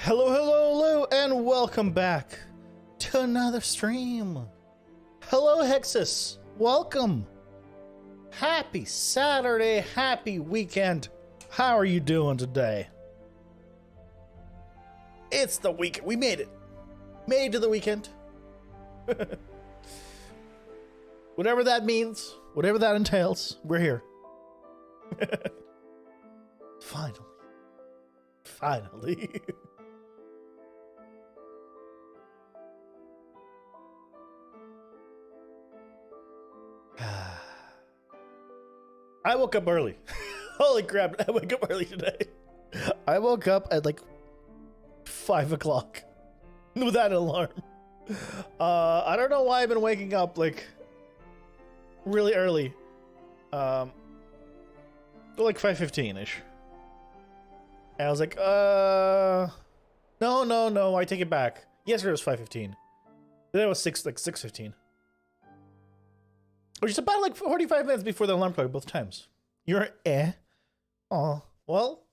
Hello, hello, hello, and welcome back to another stream. Hello, Hexus. Welcome. Happy Saturday, happy weekend. How are you doing today? It's the weekend. We made it. Made it to the weekend. Whatever that means, whatever that entails, we're here. Finally. Finally. I woke up early. Holy crap, I woke up early today. I woke up at like 5 o'clock without an alarm. I don't know why I've been waking up like really early. Like 5:15-ish. And I was like, no, I take it back. Yesterday was 5:15. Today was 6:15. Which is about like 45 minutes before the alarm clock both times. You're Oh, well,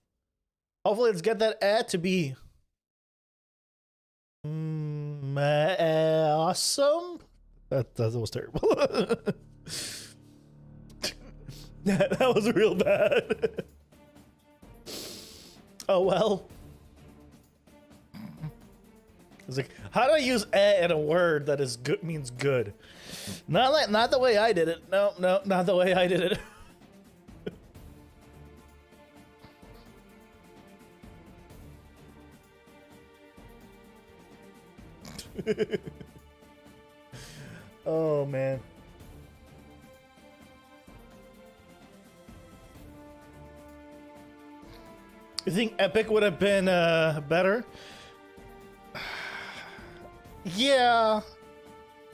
hopefully let's get that to be awesome. That was terrible. that was real bad. Oh well. It's like, how do I use in a word that is good means good? Not the way I did it. No, not the way I did it. Oh man. You think Epic would have been better? Yeah,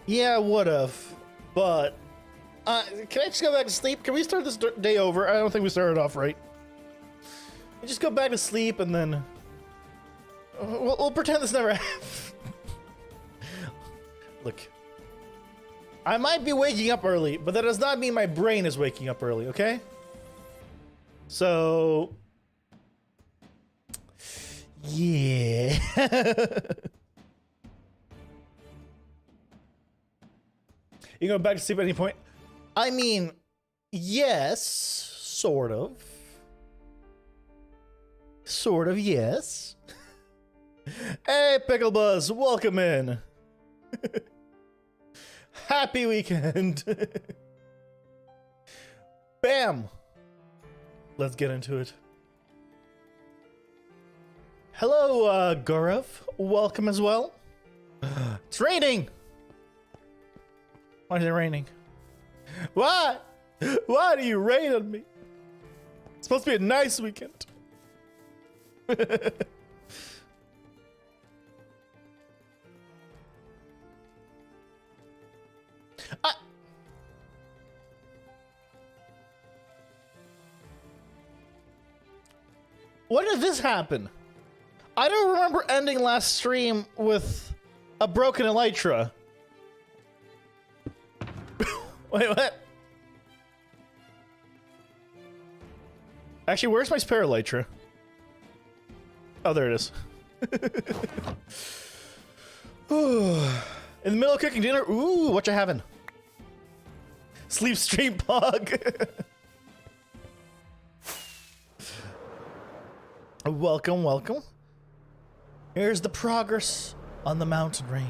it would have, but can I just go back to sleep? Can we start this day over? I don't think we started off right. Just go back to sleep and then we'll pretend this never happened. Look, I might be waking up early, but that does not mean my brain is waking up early, okay? So, yeah. You go back to sleep at any point? I mean, yes, sort of. Sort of, yes. Hey, Pickle Buzz, welcome in. Happy weekend. Bam. Let's get into it. Hello, Gaurav. Welcome as well. It's raining. Why is it raining? Why? Why do you rain on me? It's supposed to be a nice weekend. When did this happen? I don't remember ending last stream with a broken elytra. Wait, what? Actually, where's my spare elytra? Oh, there it is. Ooh. In the middle of cooking dinner? Ooh, what you having? Sleep stream pog. Welcome, welcome. Here's the progress on the mountain range.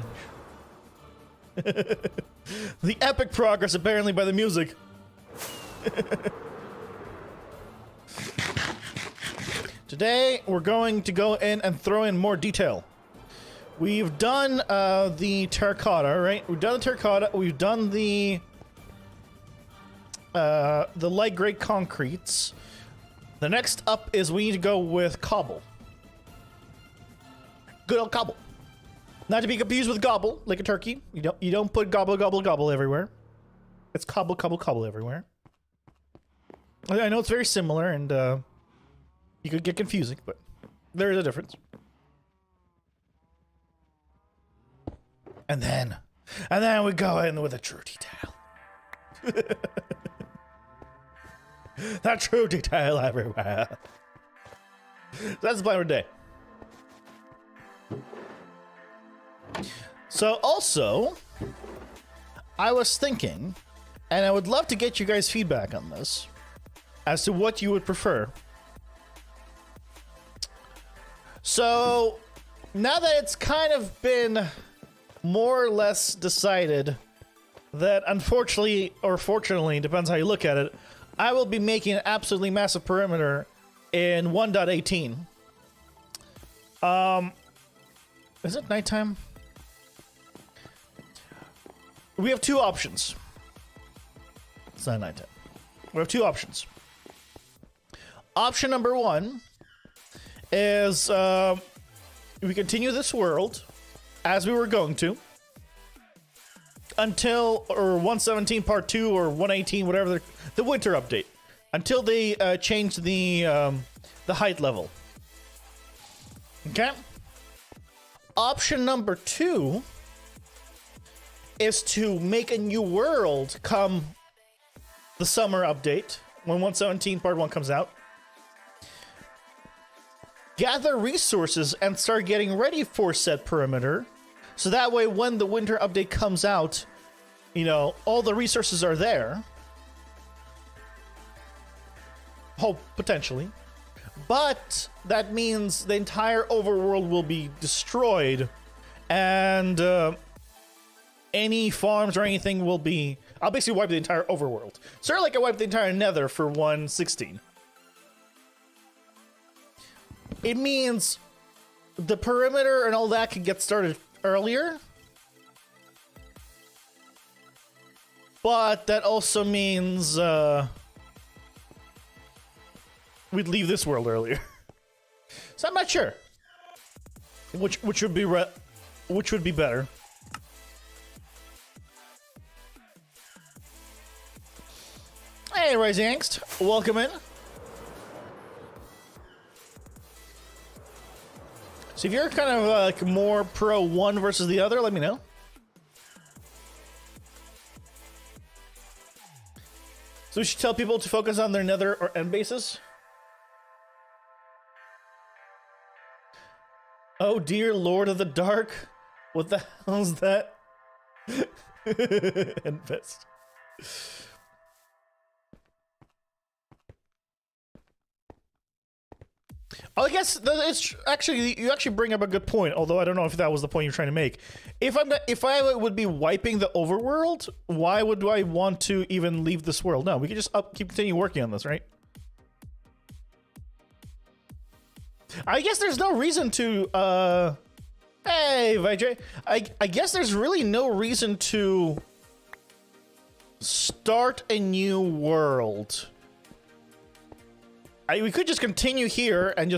The epic progress, apparently, by the music. Today, we're going to go in and throw in more detail. We've done the terracotta, right? We've done the terracotta. We've done the light gray concretes. The next up is we need to go with cobble. Good old cobble. Not to be confused with gobble, like a turkey. You don't put gobble, gobble, gobble everywhere. It's cobble, cobble, cobble everywhere. I know it's very similar, and you could get confusing, but there is a difference. And then we go in with a true detail. That true detail everywhere. So that's the plan for today. So also, I was thinking, and I would love to get you guys' feedback on this, as to what you would prefer. So, now that it's kind of been more or less decided that unfortunately, or fortunately, depends how you look at it, I will be making an absolutely massive perimeter in 1.18. Is it nighttime? We have two options. It's not nighttime. We have two options. Option number one is we continue this world as we were going to until, or 117 part 2 or 118, whatever the winter update, until they change the height level. Okay? Option number two is to make a new world come the summer update when 117 part 1 comes out. Gather resources and start getting ready for said perimeter. So that way when the winter update comes out, you know, all the resources are there. Hope, potentially. But that means the entire overworld will be destroyed, and any farms or anything will be... I'll basically wipe the entire overworld. Sort of like I wiped the entire nether for 116. It means the perimeter and all that can get started earlier. But that also means we'd leave this world earlier. So I'm not sure which would be better. Hey, Rising Angst, welcome in. So if you're kind of like more pro one versus the other, let me know. So we should tell people to focus on their nether or end bases. Oh dear Lord of the Dark. What the hell's that? End best. I guess it's actually, you actually bring up a good point, although I don't know if that was the point you're trying to make. If I would be wiping the overworld, why would I want to even keep this world? No, we can just continue working on this, right? I guess there's no reason to hey Vijay, I guess there's really no reason to start a new world. We could just continue here and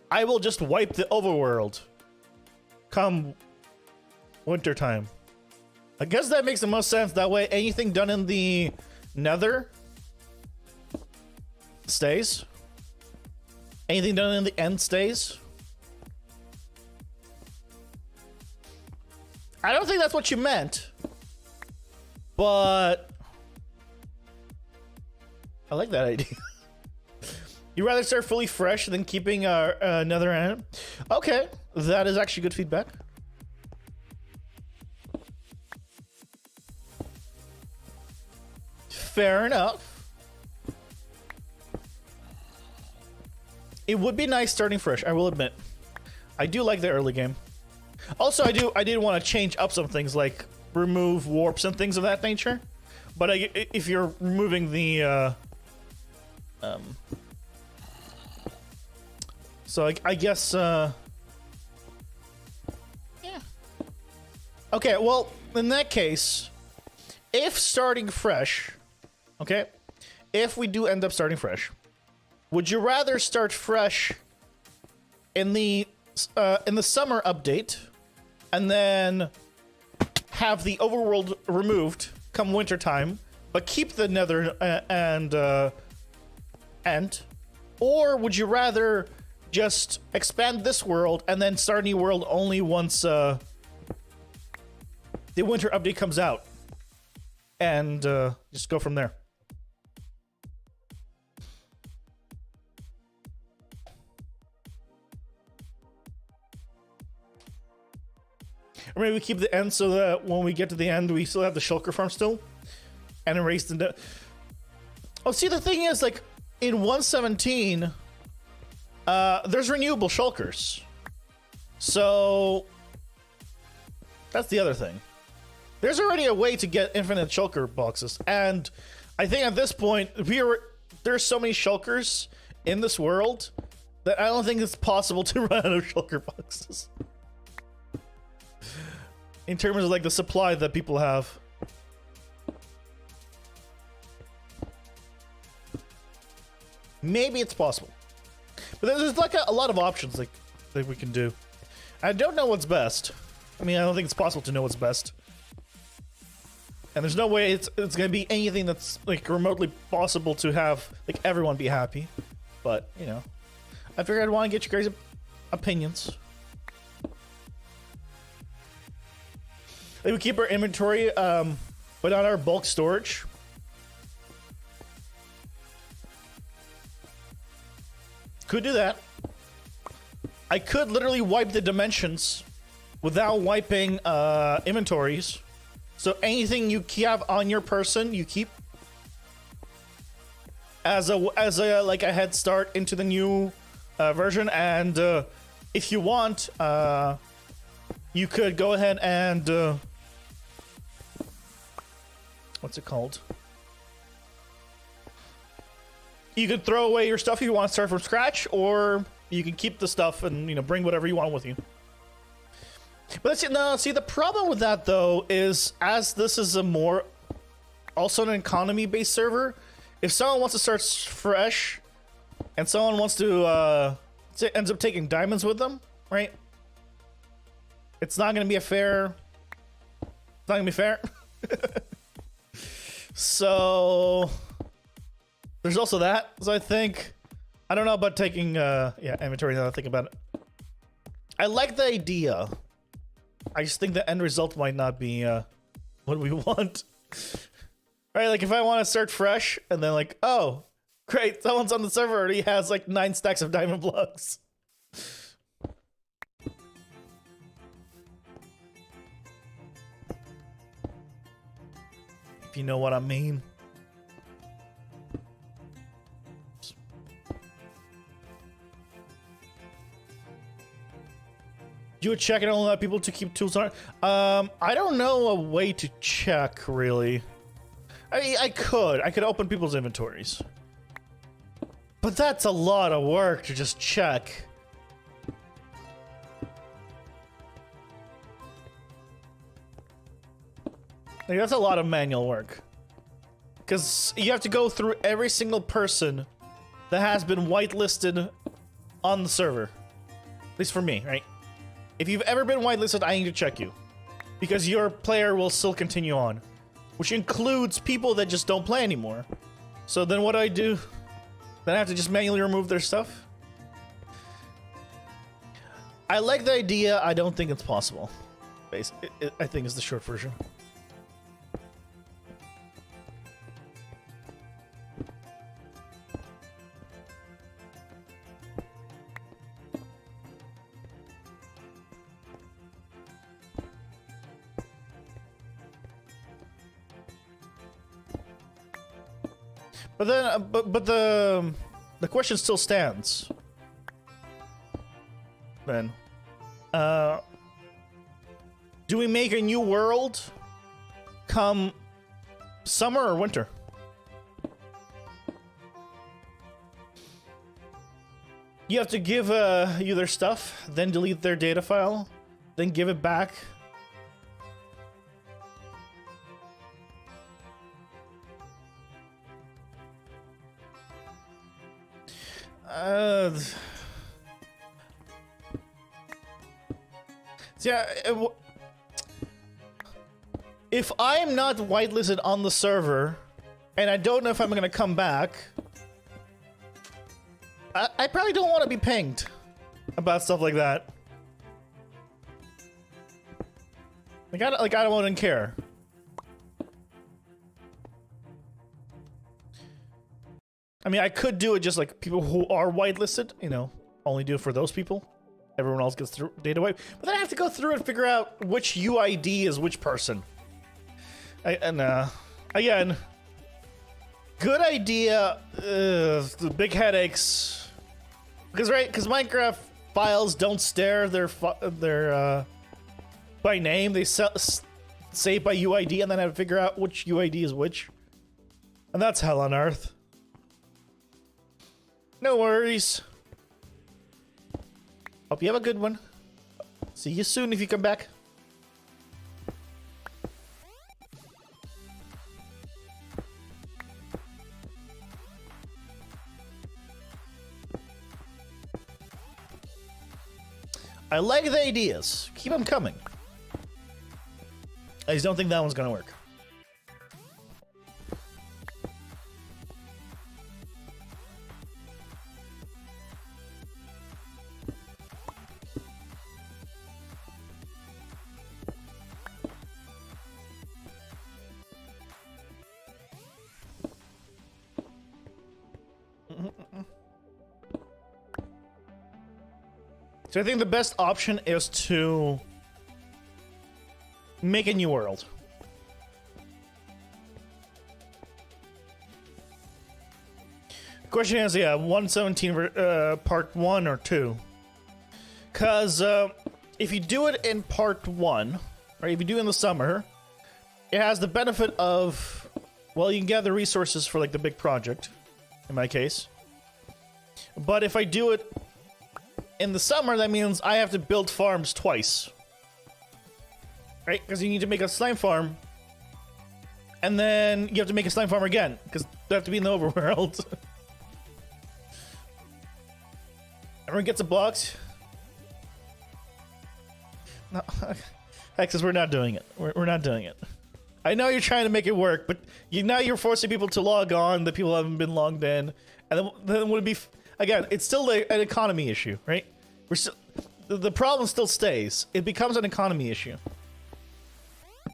I will just wipe the overworld come wintertime. I guess that makes the most sense. That way anything done in the nether stays. Anything done in the end stays. I don't think that's what you meant, but I like that idea. You'd rather start fully fresh than keeping another end? Okay, that is actually good feedback. Fair enough. It would be nice starting fresh, I will admit. I do like the early game. Also, I did want to change up some things, like remove warps and things of that nature. But if you're removing the so I guess, yeah. Okay, well, in that case, if starting fresh, okay, if we do end up starting fresh, would you rather start fresh in the summer update and then have the overworld removed come wintertime, but keep the nether and end? Or would you rather just expand this world and then start a new world only once the winter update comes out, and just go from there? Or maybe we keep the end so that when we get to the end, we still have the shulker farm still. And erase the... Oh, see, the thing is, like, in 117, there's renewable shulkers. So... That's the other thing. There's already a way to get infinite shulker boxes. And I think at this point, there's so many shulkers in this world that I don't think it's possible to run out of shulker boxes. In terms of like the supply that people have. Maybe it's possible. But there's like a lot of options like that we can do. I don't know what's best. I mean, I don't think it's possible to know what's best. And there's no way it's going to be anything that's like remotely possible to have like everyone be happy. But, you know, I figured I'd want to get your guys' opinions. Like we keep our inventory, but on our bulk storage. Could do that. I could literally wipe the dimensions without wiping inventories. So anything you have on your person, you keep as a like a head start into the new version. And if you want, you could go ahead and what's it called? You could throw away your stuff if you want to start from scratch, or you can keep the stuff and, you know, bring whatever you want with you. But see, the problem with that though is, as this is a more also an economy-based server, if someone wants to start fresh and someone wants to ends up taking diamonds with them, right? It's not going to be fair. It's not going to be fair. So there's also that. So I don't know about taking inventory now that I think about it. I like the idea. I just think the end result might not be what we want. Right, like if I want to start fresh and then like, oh, great, someone's on the server already has like 9 stacks of diamond blocks. If you know what I mean. You would check and only allow people to keep tools on. I don't know a way to check really. I mean, I could open people's inventories, but that's a lot of work to just check. Like, that's a lot of manual work, because you have to go through every single person that has been whitelisted on the server. At least for me, right? If you've ever been whitelisted, I need to check you, because your player will still continue on, which includes people that just don't play anymore. So then what do I do? Then I have to just manually remove their stuff? I like the idea. I don't think it's possible. I think is the short version. But then, but the question still stands. Then, do we make a new world come summer or winter? You have to give you their stuff, then delete their data file, then give it back. Yeah, if I'm not whitelisted on the server, and I don't know if I'm gonna come back, I probably don't want to be pinged about stuff like that. I don't want to care. I mean, I could do it just like people who are whitelisted, you know, only do it for those people. everyone else gets through data wipe. But then I have to go through and figure out which UID is which person. Again, good idea. The big headaches. Because Minecraft files don't stare their by name. They say by UID, and then I have to figure out which UID is which. And that's hell on earth. No worries. Hope you have a good one. See you soon if you come back. I like the ideas. Keep them coming. I just don't think that one's gonna work. So I think the best option is to make a new world. The question is, yeah, 117 part 1 or 2. Because if you do it in part 1, or if you do it in the summer, it has the benefit of, well, you can gather resources for like the big project, in my case. But if I do it in the summer, that means I have to build farms twice. Right? Because you need to make a slime farm. And then you have to make a slime farm again. Because they have to be in the overworld. Everyone gets a box. No. Hexus, we're not doing it. We're not doing it. I know you're trying to make it work, but now you're forcing people to log on that people haven't been logged in. And then would it be... Again, it's still an economy issue, right? We're still, the problem still stays. It becomes an economy issue.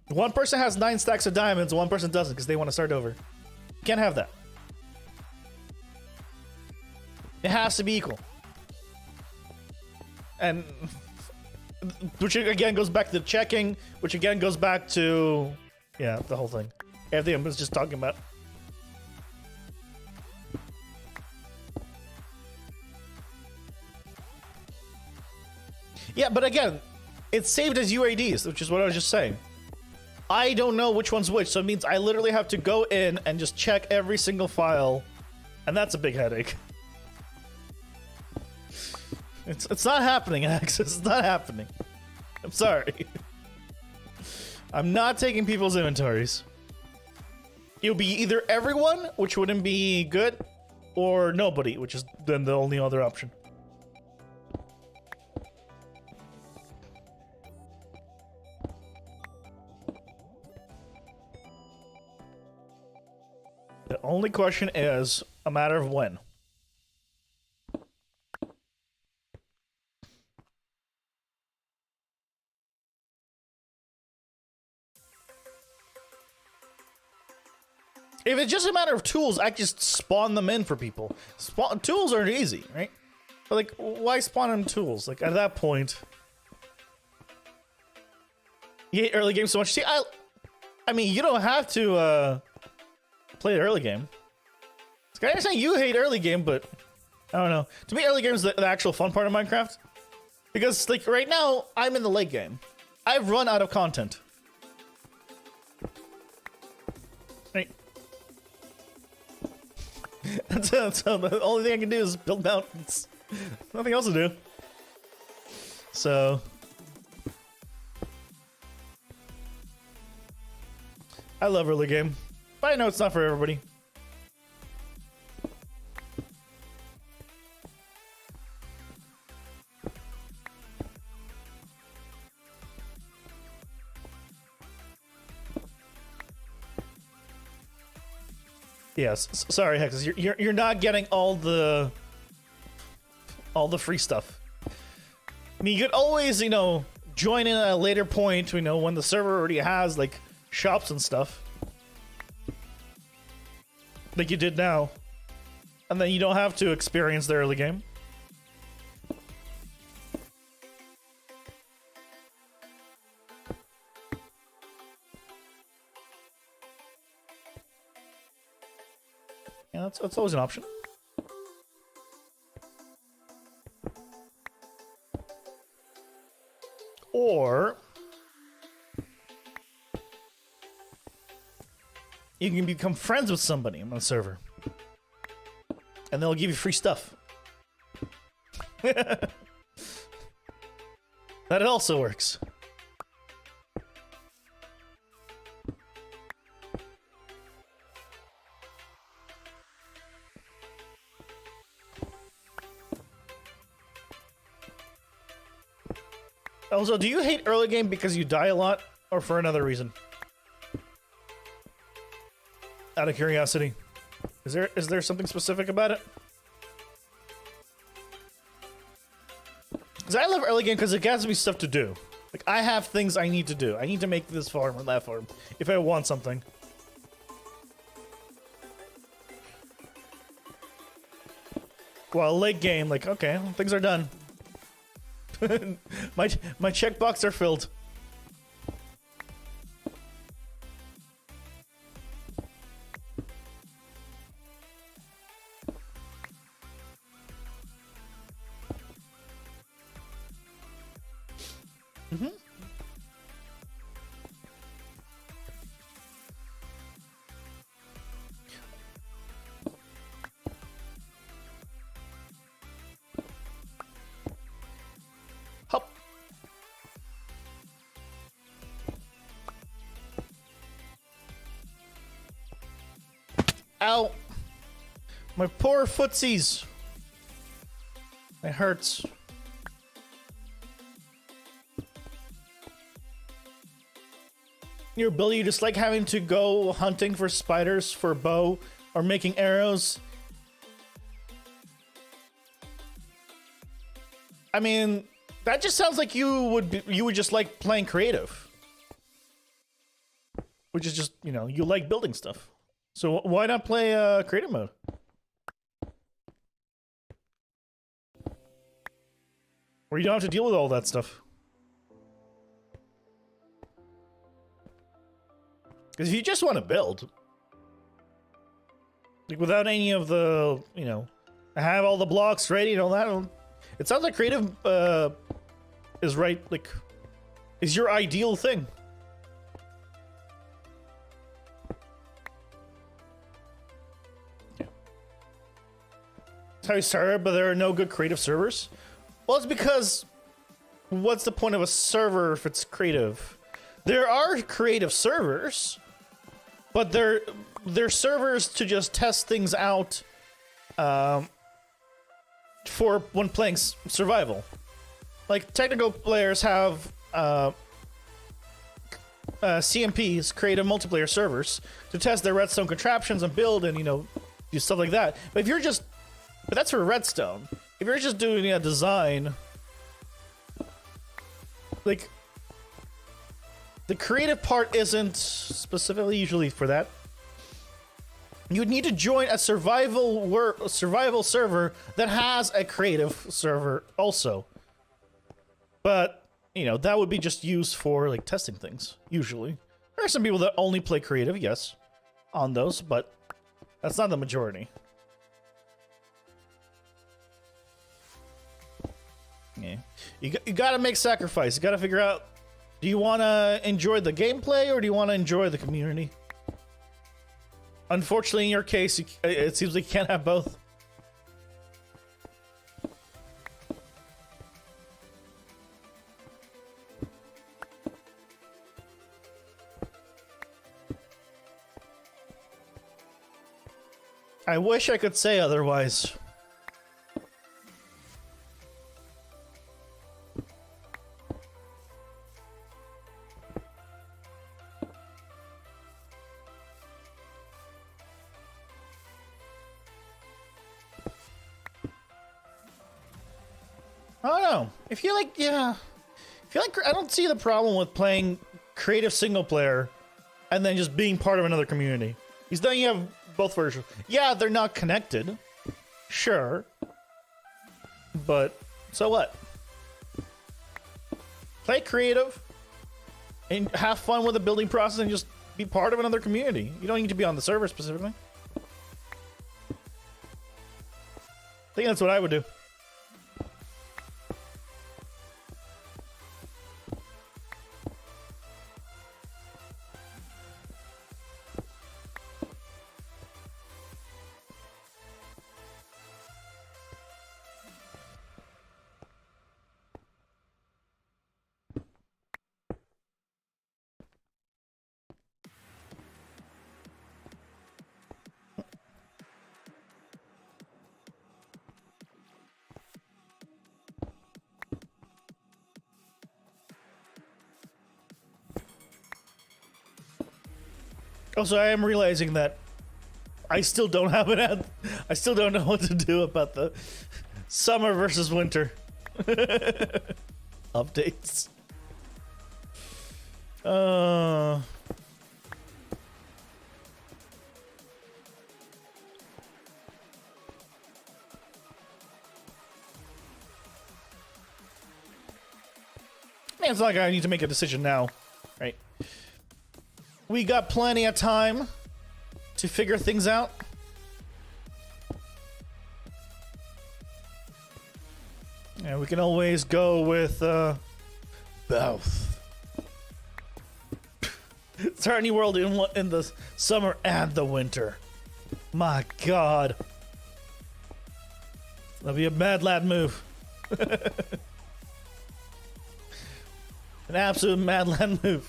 One person has 9 stacks of diamonds, one person doesn't because they want to start over. You can't have that. It has to be equal. And which again goes back to the checking, which again goes back to, yeah, the whole thing. Everything I was just talking about. Yeah, but again, it's saved as UIDs, which is what I was just saying. I don't know which one's which, so it means I literally have to go in and just check every single file, and that's a big headache. It's not happening, Axis. It's not happening. I'm sorry. I'm not taking people's inventories. It'll be either everyone, which wouldn't be good, or nobody, which is then the only other option. The only question is a matter of when. If it's just a matter of tools, I just spawn them in for people. Tools aren't easy, right? But like, why spawn them tools? Like, at that point... You hate early game so much. See, I mean, you don't have to, play the early game. I understand you hate early game, but I don't know. To me, early game is the actual fun part of Minecraft. Because, like, right now, I'm in the late game. I've run out of content. Right. So the only thing I can do is build mountains. Nothing else to do. So... I love early game. But I know it's not for everybody. Yes, sorry, Hexus. You're not getting all the free stuff. I mean, you could always, you know, join in at a later point, you know, when the server already has like shops and stuff. Like you did now. And then you don't have to experience the early game. That's always an option. Or you can become friends with somebody on the server, and they'll give you free stuff. That also works. Also, do you hate early game because you die a lot, or for another reason? Out of curiosity, is there something specific about it? Because I love early game because it gives me stuff to do. Like, I have things I need to do. I need to make this farm or that farm if I want something. Well, late game, like, okay, well, things are done. my checkbox are filled. Hop. Ow. My poor footsies. It hurts. Your ability, just like having to go hunting for spiders for bow or making arrows. I mean, that just sounds like you would just like playing creative. Which is just, you know, you like building stuff. So why not play creative mode? Where you don't have to deal with all that stuff. Because if you just want to build, like without any of the, you know, I have all the blocks ready and all that, it sounds like creative is right, like, is your ideal thing. That's how you started, but there are no good creative servers? Well, it's because what's the point of a server if it's creative? There are creative servers, but they're servers to just test things out for when playing survival. Like, technical players have CMPs, creative multiplayer servers, to test their redstone contraptions and build and, you know, do stuff like that. But if you're just... But that's for redstone. If you're just doing a design... Like... The creative part isn't specifically usually for that. You would need to join a survival server that has a creative server also. But, you know, that would be just used for, like, testing things, usually. There are some people that only play creative, yes, on those, but that's not the majority. Yeah. You gotta make sacrifice. You gotta figure out, do you want to enjoy the gameplay or do you want to enjoy the community? Unfortunately, in your case, it seems like you can't have both. I wish I could say otherwise. I don't know. I feel like, yeah. I feel like I don't see the problem with playing creative single player and then just being part of another community. Because then you have both versions. Yeah, they're not connected. Sure. But, so what? Play creative and have fun with the building process and just be part of another community. You don't need to be on the server specifically. I think that's what I would do. Also, I am realizing that I still don't have I still don't know what to do about the summer versus winter updates. Man, it's not like I need to make a decision now, right? We got plenty of time to figure things out. And we can always go with both. Start a new world in the summer and the winter. My God. That'll be a mad lad move. An absolute mad lad move.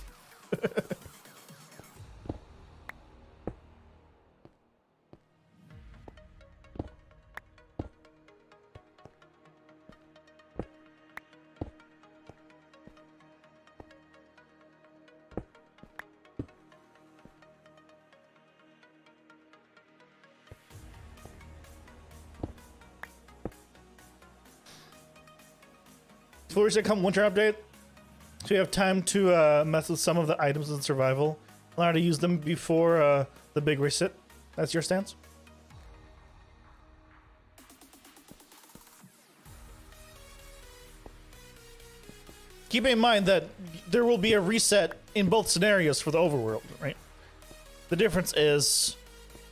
Before we come winter update, so you have time to mess with some of the items in survival. Allow to use them before the big reset. That's your stance? Keep in mind that there will be a reset in both scenarios for the overworld, right? The difference is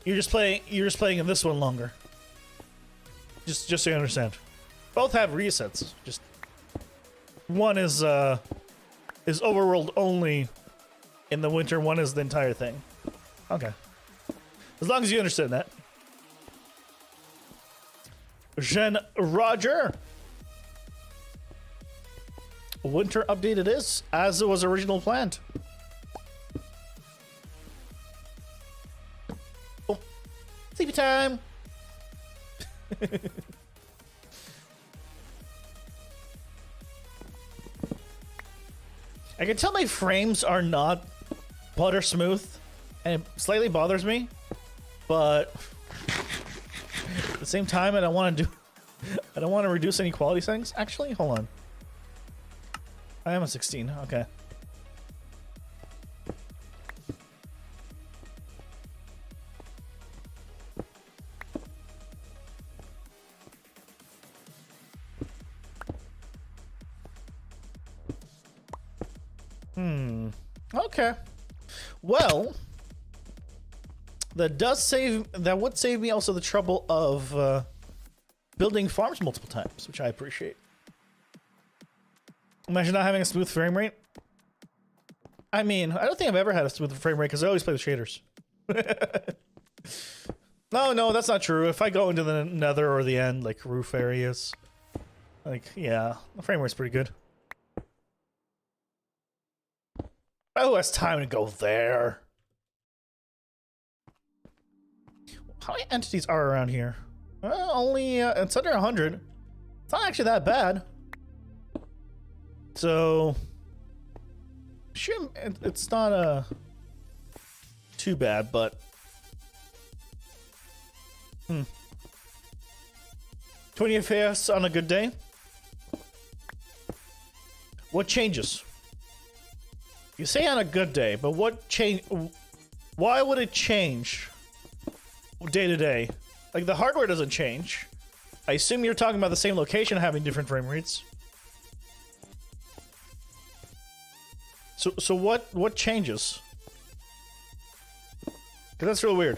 you're just playing in this one longer. Just so you understand. Both have resets. Just one is overworld only in the winter, one is the entire thing. Okay. As long as you understand that. Jen Roger. Winter update it is, as it was originally planned. Oh, sleepy time. I can tell my frames are not butter smooth, and it slightly bothers me, but at the same time, I don't want to reduce any quality settings. Actually, hold on. I am a 16. Okay. Okay. Well, that would save me also the trouble of building farms multiple times, which I appreciate. Imagine not having a smooth frame rate. I mean, I don't think I've ever had a smooth frame rate because I always play with shaders. No, that's not true. If I go into the nether or the end, like roof areas, like, yeah, the frame rate's pretty good. Who has time to go there? How many entities are around here? Only, it's under 100. It's not actually that bad. So, it's not too bad, but 20 FPS on a good day. What changes? You say on a good day, but what change? Why would it change day to day? Like, the hardware doesn't change. I assume you're talking about the same location having different frame rates. So what changes? Because that's real weird.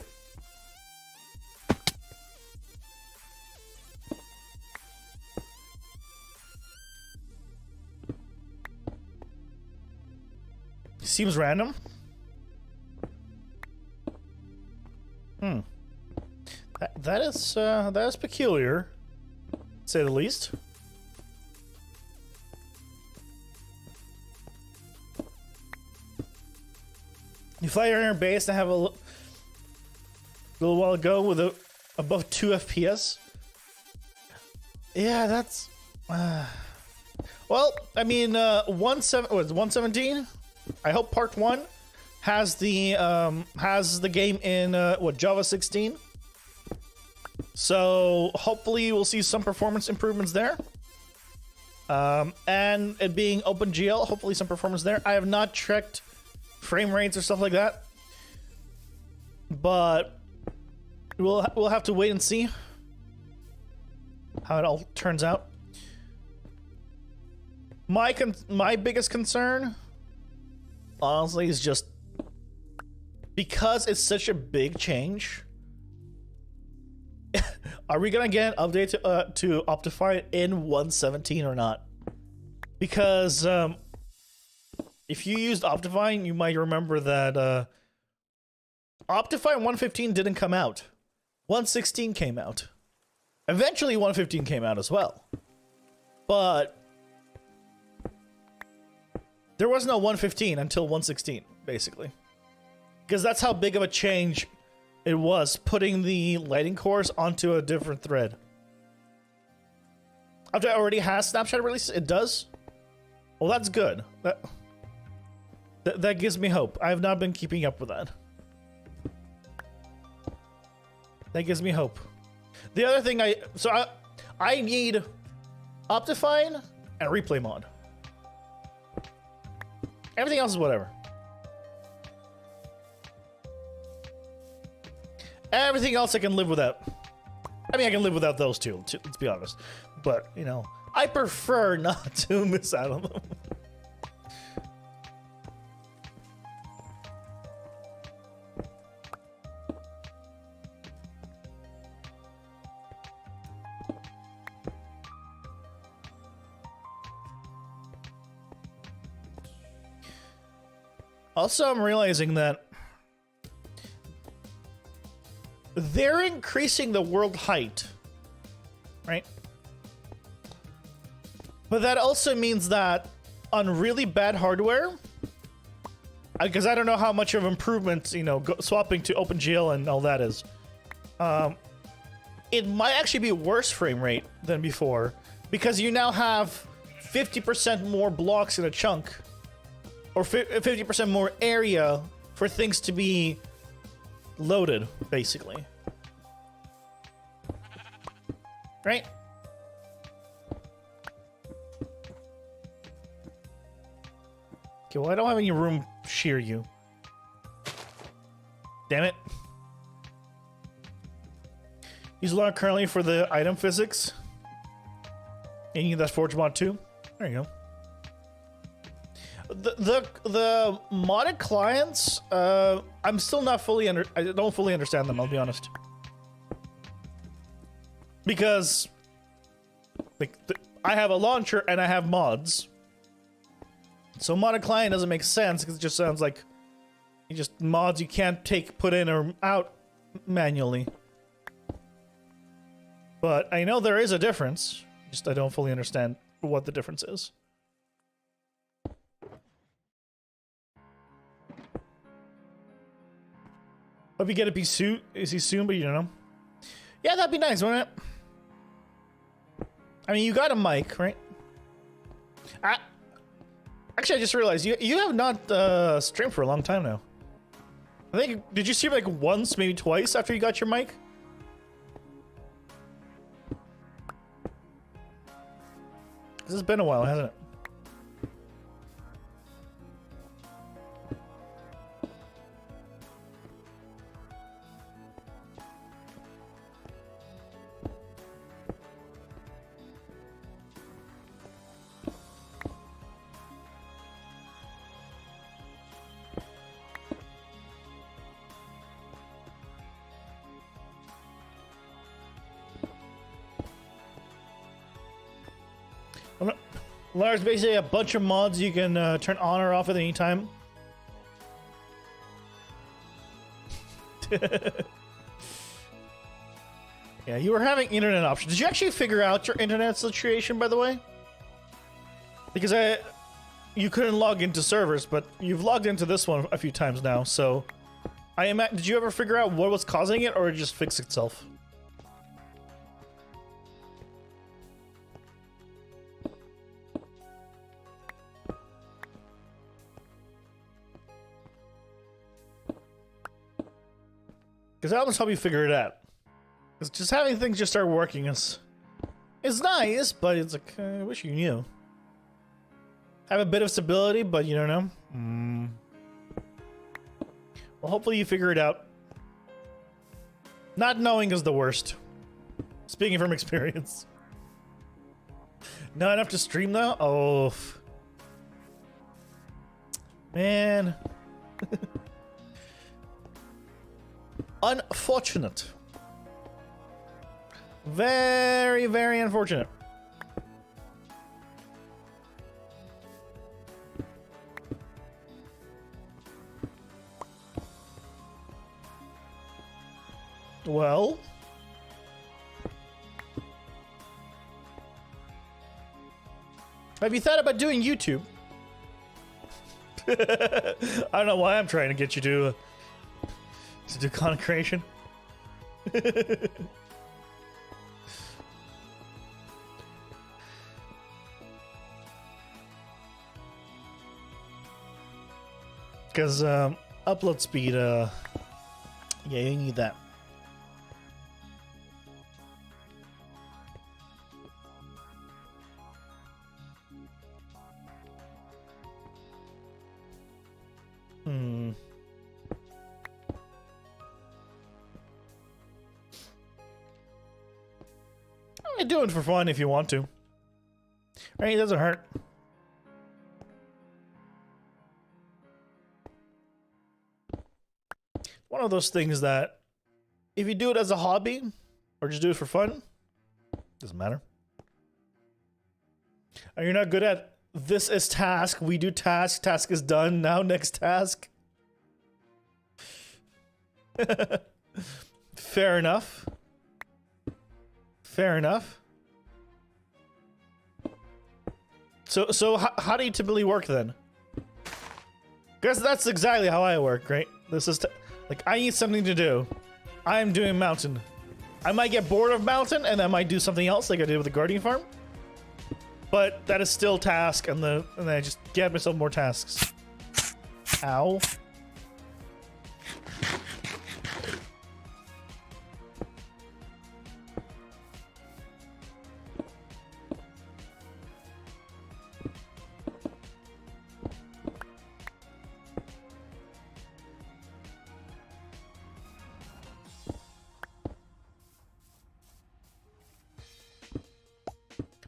Seems random. That is peculiar, to say the least. You fly your air base and have a little while ago with above 2 FPS. Yeah, that's. Well, I mean, 117. I hope Part 1 has the game in Java 16. So hopefully we'll see some performance improvements there. And it being OpenGL, hopefully some performance there. I have not checked frame rates or stuff like that, but we'll have to wait and see how it all turns out. My biggest concern, honestly, is just because it's such a big change. Are we gonna get an update to Optifine in 117 or not? Because if you used Optifine, you might remember that Optifine 115 didn't come out. 116 came out. Eventually 115 came out as well. But there was no 115 until 116, basically. Because that's how big of a change it was, putting the lighting cores onto a different thread. After it already has snapshot releases, it does? Well, that's good. That gives me hope. I have not been keeping up with that. That gives me hope. The other thing I need Optifine and Replay Mod. Everything else is whatever. Everything else I can live without. I mean, I can live without those two, let's be honest. But, you know, I prefer not to miss out on them. Also, I'm realizing that they're increasing the world height, right? But that also means that on really bad hardware, because I don't know how much of improvements, you know, swapping to OpenGL and all that is, it might actually be worse frame rate than before, because you now have 50% more blocks in a chunk, or 50% more area for things to be loaded, basically. Right? Okay, well, I don't have any room to shear you. Damn it. Use log currently for the item physics. And you that's ForgeMod 2. There you go. The modded clients, I'm still not fully I don't fully understand them, I'll be honest. Because like I have a launcher and I have mods. So modded client doesn't make sense because it just sounds like you just mods you can't put in or out manually. But I know there is a difference. Just I don't fully understand what the difference is. Hope you get a PC soon, but you don't know. Yeah, that'd be nice, wouldn't it? I mean, you got a mic, right? Actually, I just realized you have not streamed for a long time now. I think, did you stream like once, maybe twice after you got your mic? This has been a while, hasn't it? There's basically a bunch of mods you can turn on or off at any time. Yeah, you were having internet options. Did you actually figure out your internet situation, by the way? Because you couldn't log into servers, but you've logged into this one a few times now, so did you ever figure out what was causing it, or it just fixed itself? Because that almost help you figure it out. Because just having things just start working is nice, but it's like, I wish you knew. Have a bit of stability, but you don't know. Well, hopefully you figure it out. Not knowing is the worst. Speaking from experience. Not enough to stream though? Oh. Man. Unfortunate. Very, very unfortunate. Well, have you thought about doing YouTube? I don't know why I'm trying to get you to do content creation. Because upload speed, yeah, you need that. Do it for fun if you want to. Right? It doesn't hurt. One of those things that if you do it as a hobby or just do it for fun, doesn't matter. Are you not good at this is task, we do task, task is done, now next task? Fair enough. Fair enough. So how do you typically work then? Because that's exactly how I work, right? This is like I need something to do. I'm doing mountain. I might get bored of mountain and I might do something else like I did with the Guardian Farm. But that is still task, and then I just get myself more tasks. Ow.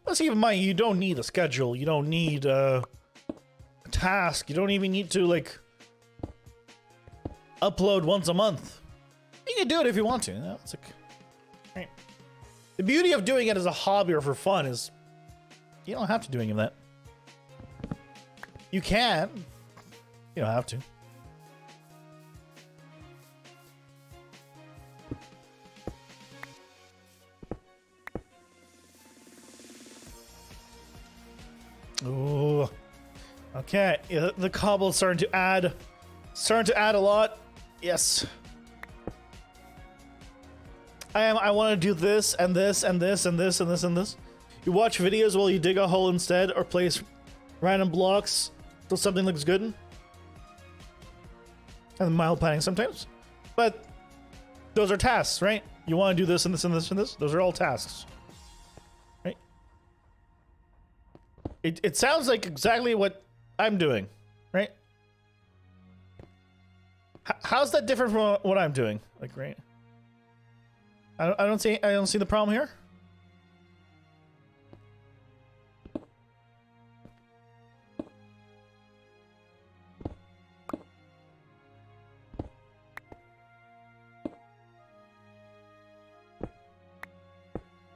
Let's keep in mind, you don't need a schedule. You don't need a task. You don't even need to, like, upload once a month. You can do it if you want to. You know, it's like, right. The beauty of doing it as a hobby or for fun is you don't have to do any of that. You can. You don't have to. Ooh. Okay, yeah, the cobble's starting to add a lot. Yes. I want to do this and this and this and this and this and this. You watch videos while you dig a hole instead, or place random blocks till something looks good. And mild planning sometimes. But those are tasks, right? You want to do this and this and this and this. Those are all tasks. It sounds like exactly what I'm doing, right? How's that different from what I'm doing? Like, right? I don't see the problem here.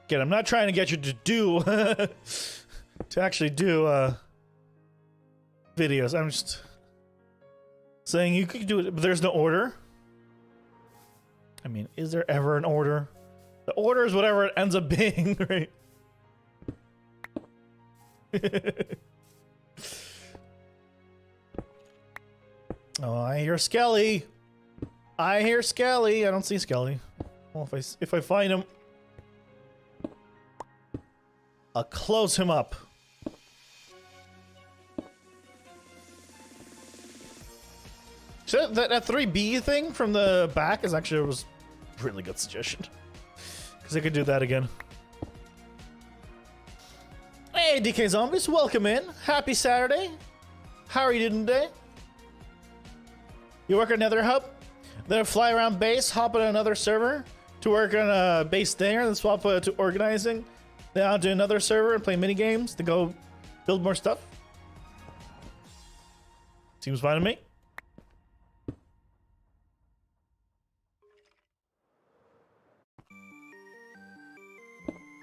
Again, I'm not trying to get you to do to actually do videos. I'm just saying you could do it, but there's no order. I mean, is there ever an order? The order is whatever it ends up being, right? Oh, I hear Skelly. I hear Skelly. I don't see Skelly. Well, if I find him, I'll close him up. So that 3B thing from the back is actually was a really good suggestion. Because I could do that again. Hey, DK Zombies, welcome in. Happy Saturday. How are you doing today? You work at Nether Hub, then fly around base, hop on another server to work on a base there, then swap to organizing, then on to another server and play mini games to go build more stuff. Seems fine to me.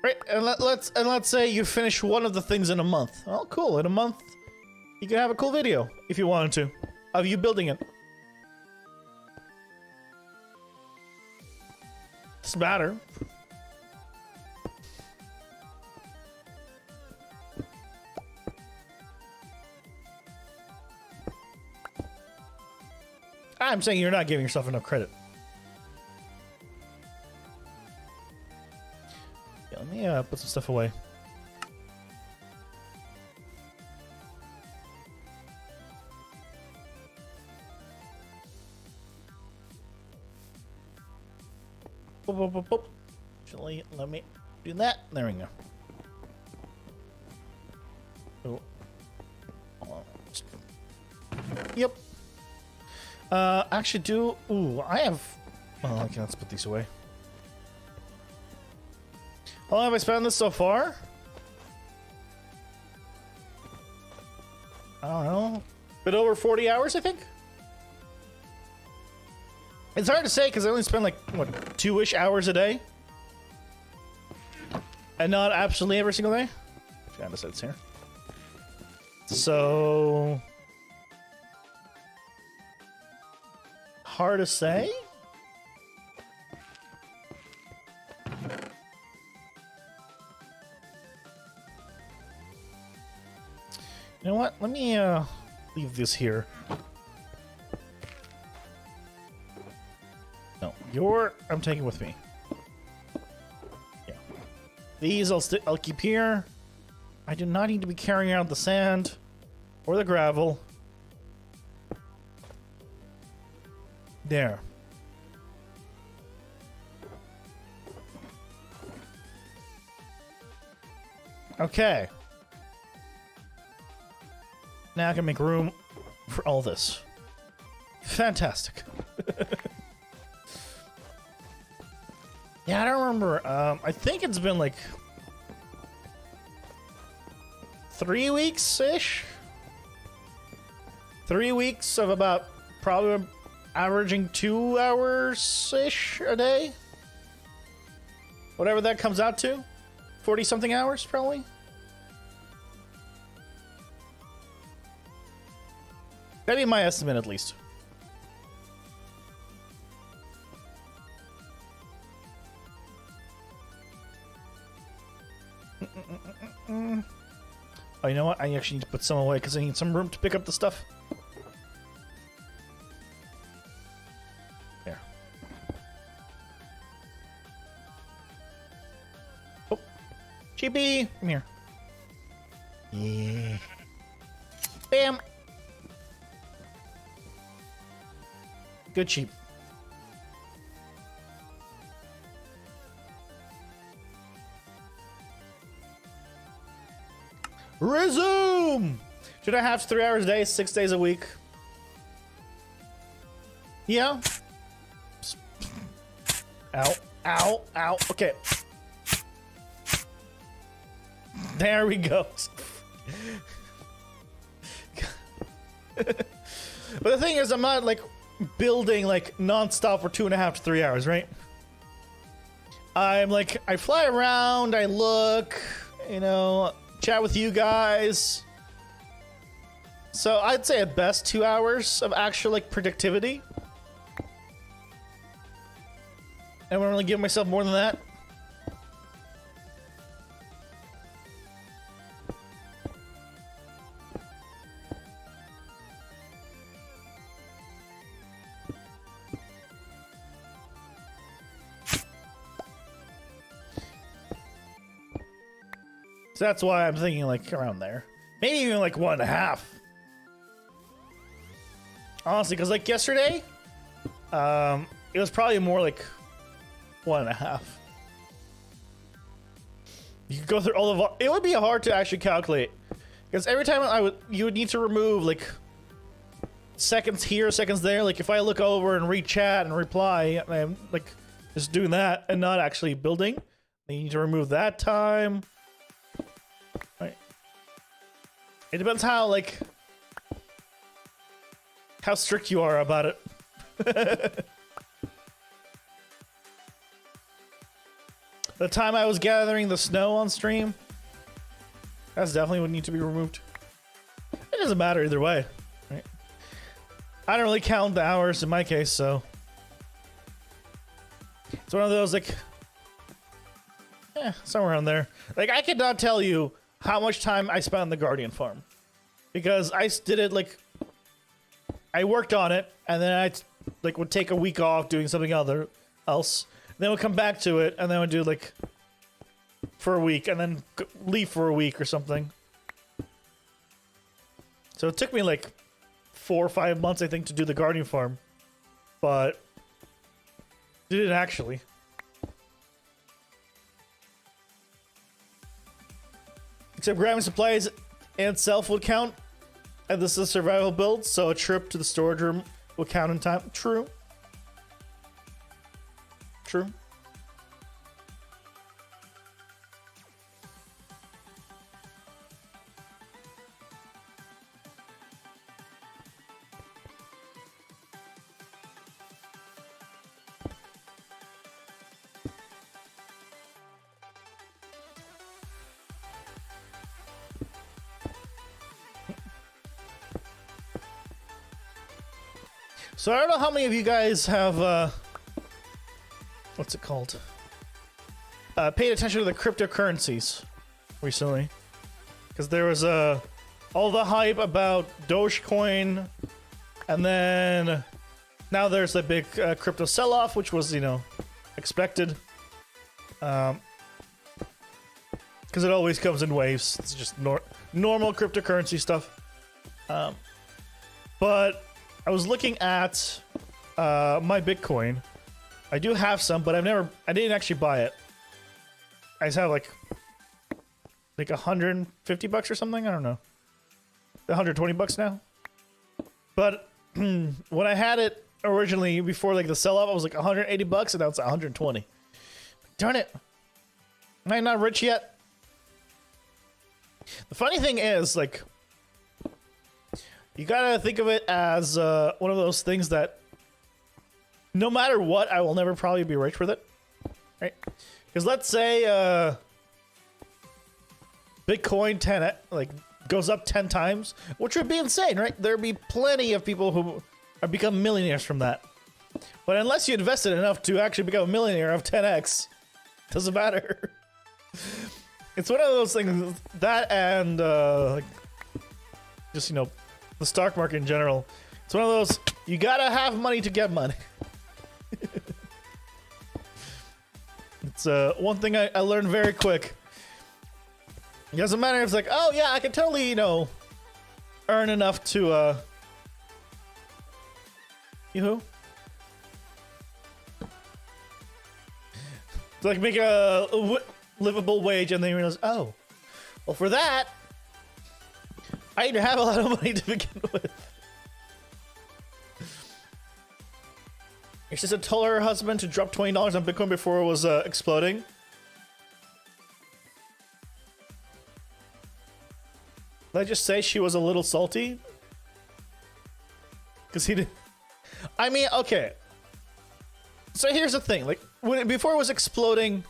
Right, and let's say you finish one of the things in a month. Oh, cool! In a month, you can have a cool video if you wanted to of you building it. Doesn't matter. I'm saying you're not giving yourself enough credit. Yeah, let me put some stuff away. Boop, boop, boop, boop. Actually, let me do that. There we go. Oh. Yep. Actually do... Ooh, I have... Well, okay, let's put these away. How long have I spent on this so far? I don't know. A bit over 40 hours, I think? It's hard to say because I only spend like, what, 2-ish hours a day? And not absolutely every single day? Found us it's here. So... hard to say? You know what? Let me leave this here. No, I'm taking with me. Yeah. These I'll keep here. I do not need to be carrying out the sand or the gravel. There. Okay. Now I can make room for all this. Fantastic. Yeah, I don't remember. I think it's been like 3 weeks-ish? 3 weeks of about probably averaging 2 hours-ish a day? Whatever that comes out to. 40-something hours, probably? That'd be my estimate, at least. Oh, you know what? I actually need to put some away because I need some room to pick up the stuff. There. Oh. Cheapy! Come here. Yeah. Bam! Good sheep. Resume! Should I have 3 hours a day, 6 days a week? Yeah. Ow, ow, ow. Okay. There we go. But the thing is, I'm not like building like non-stop for 2.5 to 3 hours, right? I'm like, I fly around, I look, you know, chat with you guys. So I'd say at best 2 hours of actual like productivity. I won't really give myself more than that. So that's why I'm thinking like around there. Maybe even like 1.5. Honestly, because like yesterday, it was probably more like 1.5. You could go through all the. It would be hard to actually calculate because every time you would need to remove like seconds here, seconds there. Like if I look over and read chat and reply, I'm like just doing that and not actually building. You need to remove that time. Right. It depends how like how strict you are about it. The time I was gathering the snow on stream, that's definitely would need to be removed. It doesn't matter either way, right? I don't really count the hours in my case, so it's one of those like, somewhere around there. Like I could not tell you how much time I spent on the Guardian farm because I did it like I worked on it and then I like would take a week off doing something else. Then we'll come back to it, and then we'll do like for a week, and then leave for a week or something. So it took me like 4 or 5 months, I think, to do the Guardian farm, but did it actually? Except grabbing supplies and itself would count, and this is a survival build, so a trip to the storage room will count in time. True. True. So I don't know how many of you guys have what's it called? Paid attention to the cryptocurrencies recently, because there was all the hype about Dogecoin, and then now there's the big crypto sell-off, which was expected, because it always comes in waves. It's just normal cryptocurrency stuff. But I was looking at my Bitcoin. I do have some, but I didn't actually buy it. I just have like $150 or something. I don't know. $120 now. But when I had it originally before like the sell-off, I was like $180, and now it's $120. Darn it! Am I not rich yet? The funny thing is, like, you gotta think of it as one of those things that no matter what, I will never probably be rich with it, right? Because let's say Bitcoin goes up 10 times, which would be insane, right? There'd be plenty of people who are become millionaires from that. But unless you invested enough to actually become a millionaire of 10x, doesn't matter. It's one of those things that and like just the stock market in general. It's one of those you gotta have money to get money. It's one thing I learned very quick. It doesn't matter if it's like, oh yeah, I can totally, earn enough to to like make a livable wage, and then you realize, oh, well, for that I need to have a lot of money to begin with. Your sister told her husband to drop $20 on Bitcoin before it was exploding. Did I just say she was a little salty? Because he did. I mean, okay. So here's the thing. Like, before it was exploding,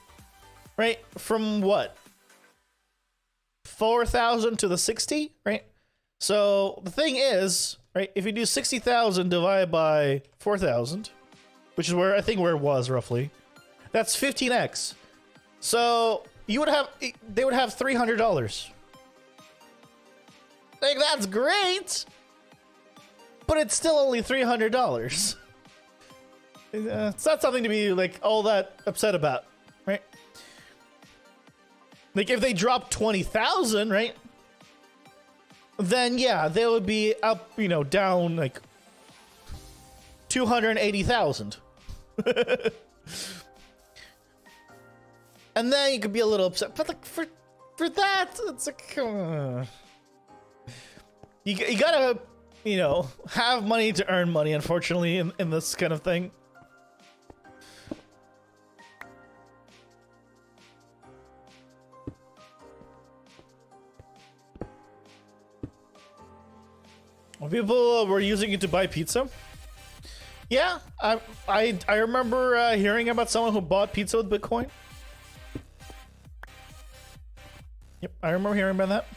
right? From what? 4,000 to the 60, right? So the thing is, right? If you do 60,000 divided by 4,000, which is where it was roughly, That's 15x. So you would have, they would have $300. Like, that's great, but it's still only $300. It's not something to be like all that upset about, right? Like if they drop 20,000, right? Then yeah, they would be up, you know, down like 280,000. And then you could be a little upset, but like for that, it's like you gotta, you know, have money to earn money. Unfortunately, in this kind of thing. People were using it to buy pizza. Yeah, I remember hearing about someone who bought pizza with Bitcoin. Yep, I remember hearing about that.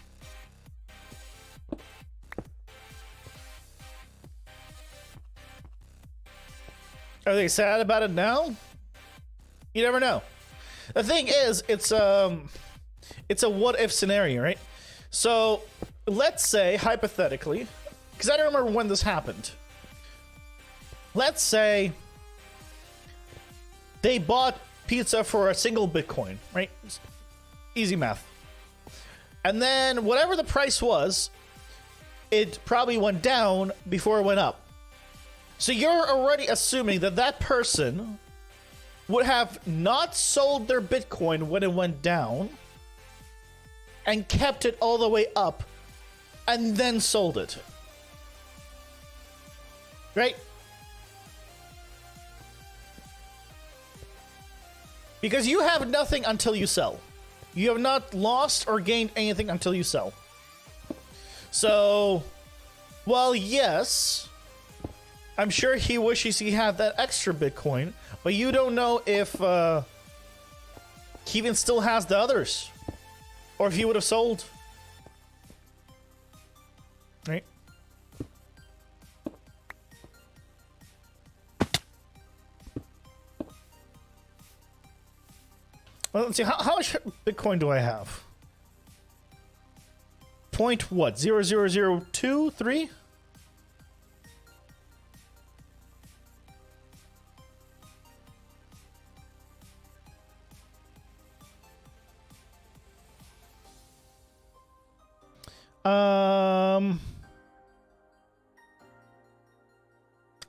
Are they sad about it now? You never know. The thing is, it's a what if scenario, right? So let's say hypothetically, because I don't remember when this happened. Let's say they bought pizza for a single Bitcoin, right? Easy math. And then whatever the price was, it probably went down before it went up. So you're already assuming that that person would have not sold their Bitcoin when it went down and kept it all the way up and then sold it. Right? Because you have nothing until you sell. You have not lost or gained anything until you sell. So, well, yes, I'm sure he wishes he had that extra Bitcoin, but you don't know if he even still has the others, or if he would have sold. Right? Well, let's see. How much Bitcoin do I have? Point what? 0.0023?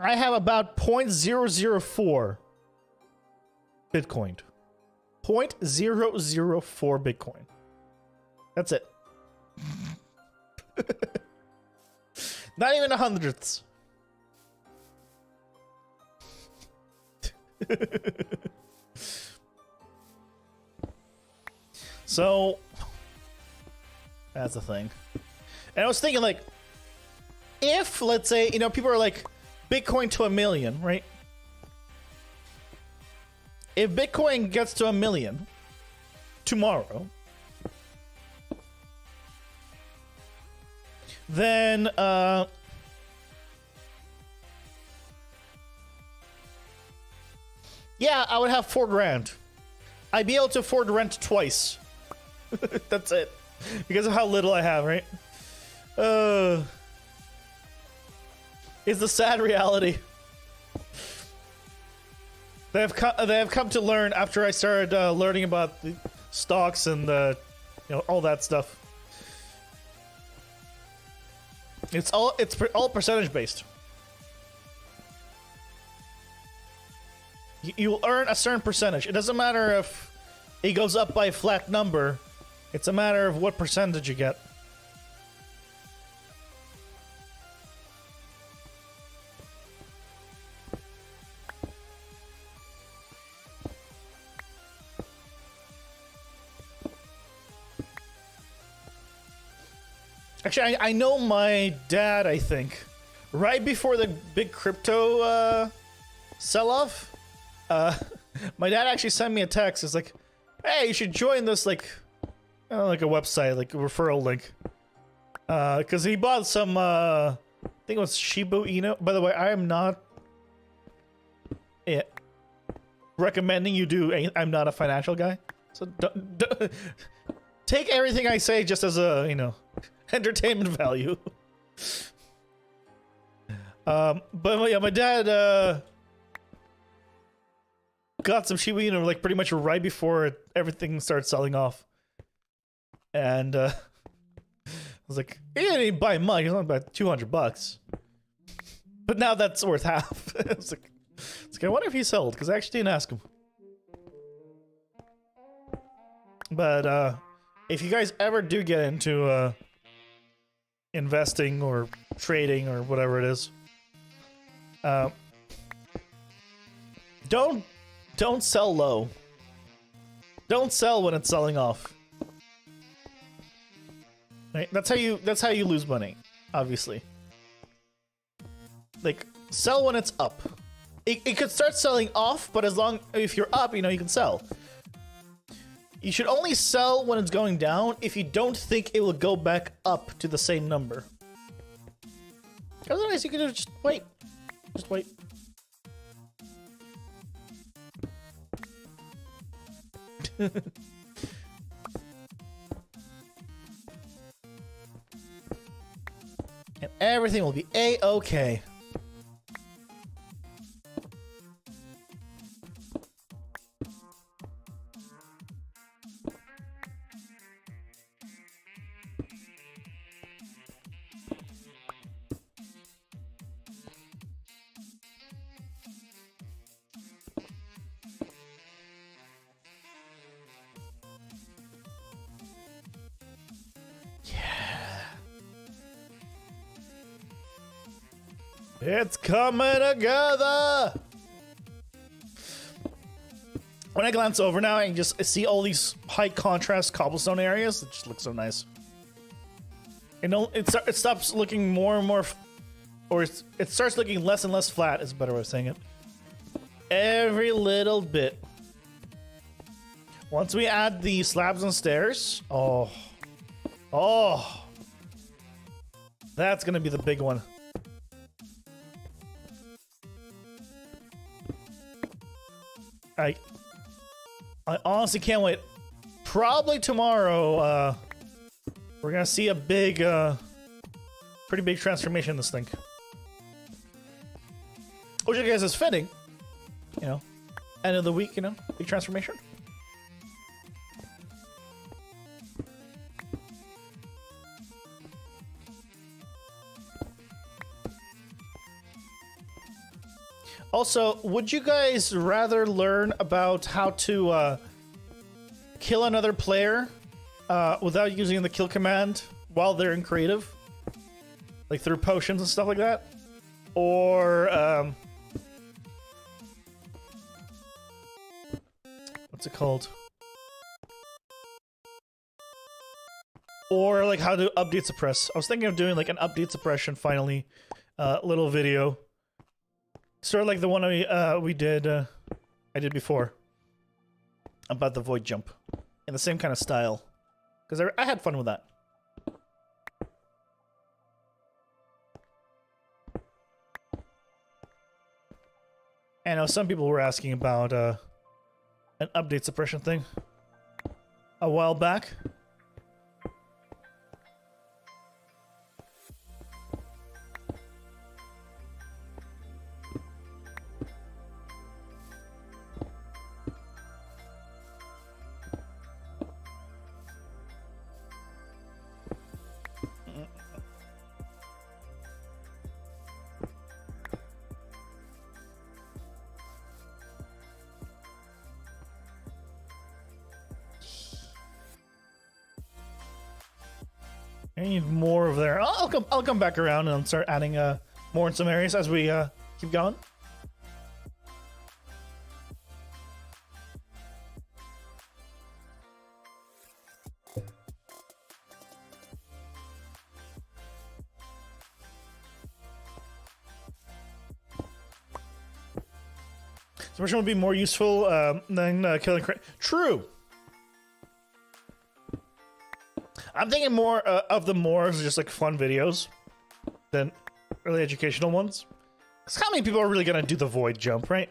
I have about 0.004 Bitcoin. 0.004 Bitcoin. That's it. Not even a hundredths. So that's the thing. And I was thinking, like, if, let's say, you know, people are like, Bitcoin to 1 million, right? If Bitcoin gets to 1 million tomorrow, then yeah, I would have 4 grand. I'd be able to afford rent twice. That's it, because of how little I have, right? It's the sad reality. They have come to learn after I started learning about the stocks and you know, all that stuff. It's all percentage based. You'll earn a certain percentage. It doesn't matter if it goes up by a flat number. It's a matter of what percentage you get. Actually, I know my dad, I think, right before the big crypto sell-off, my dad actually sent me a text. It's like, hey, you should join this, like a website, like a referral link. Because he bought some, I think it was Shiba Inu. By the way, I am not... Yeah. recommending you do. I'm not a financial guy, so don't take everything I say just as a, you know, entertainment value. But yeah, my dad got some Shiba Inu like pretty much right before everything started selling off, and I was like, he didn't buy much. He's only about $200, but now that's worth half. It's like, I wonder if he sold, because I actually didn't ask him. But if you guys ever do get into investing or trading or whatever it is, don't sell low. Don't sell when it's selling off. Right? That's how you lose money, obviously. Like, sell when it's up. It could start selling off, but if you're up, you know, you can sell. You should only sell when it's going down if you don't think it will go back up to the same number. Otherwise, you can just wait. Just wait. And everything will be A-okay. It's coming together! When I glance over now, I see all these high contrast cobblestone areas. It just looks so nice. It stops looking more and more, or it starts looking less and less flat, is a better way of saying it. Every little bit. Once we add the slabs and stairs, oh, that's gonna be the big one. I honestly can't wait. Probably tomorrow, we're gonna see a big, pretty big transformation in this thing. Which I guess is fitting. You know, end of the week, you know, big transformation. Also, would you guys rather learn about how to kill another player without using the kill command while they're in creative? Like through potions and stuff like that? Or, what's it called? Or like how to update suppress. I was thinking of doing like an update suppression finally little video. Sort of like the one we did, I did before. About the void jump. In the same kind of style. Because I had fun with that. I know some people were asking about an update suppression thing a while back. I need more of there. I'll come back around and start adding more in some areas as we keep going. Submersion would be more useful than killing. True. I'm thinking more of the Moors, just like fun videos than really educational ones. Because how many people are really going to do the void jump, right?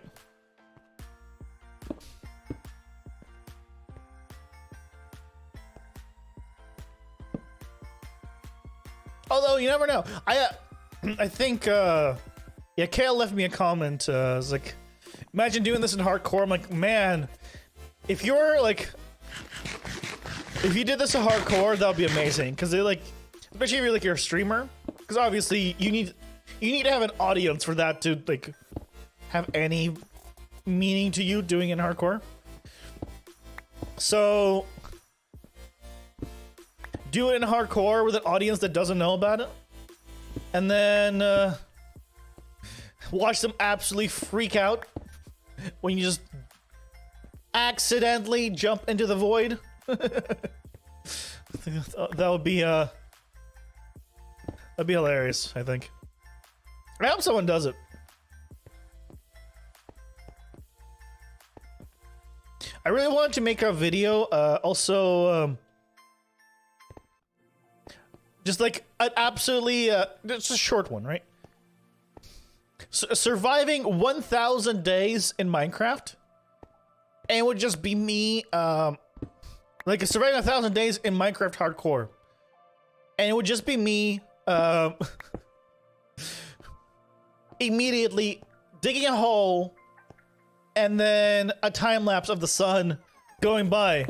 Although you never know. I think yeah, Kale left me a comment. It's like, imagine doing this in hardcore. I'm like, man, if you're like, if you did this in hardcore, that would be amazing. Because they like, especially if you're like you're a streamer, because obviously you need to have an audience for that to like have any meaning to you doing it in hardcore. So do it in hardcore with an audience that doesn't know about it, and then watch them absolutely freak out when you just accidentally jump into the void. That would be that'd be hilarious, I think. I hope someone does it. I really wanted to make a video, also, just like an absolutely, it's a short one, right? Surviving 1,000 days in Minecraft, and it would just be me, like surviving 1,000 days in Minecraft hardcore, and it would just be me, immediately digging a hole, and then a time lapse of the sun going by,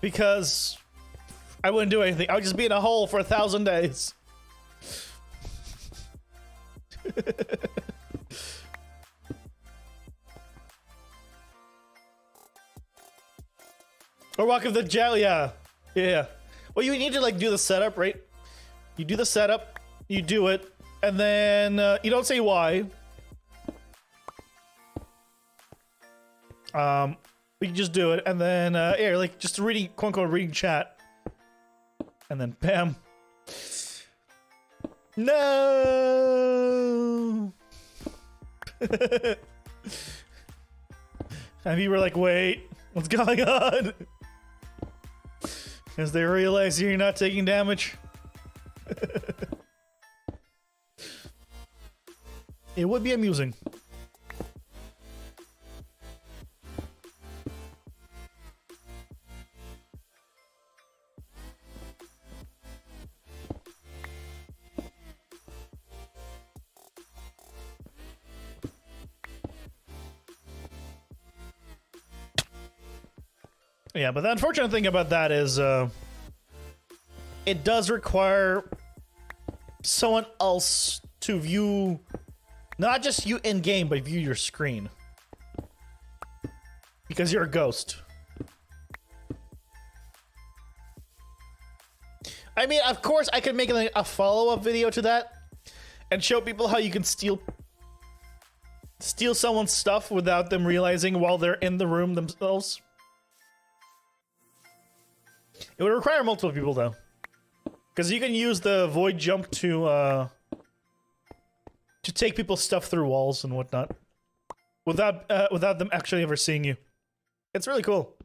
because I wouldn't do anything. I would just be in a hole for 1,000 days. Or walk of the gel, yeah. Well, you need to like do the setup, right? You do the setup, you do it, and then you don't say why. You just do it, and then yeah, like just reading, quote unquote, reading chat, and then bam. No. And you were like, wait, what's going on? As they realize you're not taking damage. It would be amusing. Yeah, but the unfortunate thing about that is it does require someone else to view, not just you in game, but view your screen, because you're a ghost. I mean, of course, I could make like a follow-up video to that and show people how you can steal someone's stuff without them realizing while they're in the room themselves. It would require multiple people though, because you can use the void jump to take people's stuff through walls and whatnot, without them actually ever seeing you. It's really cool.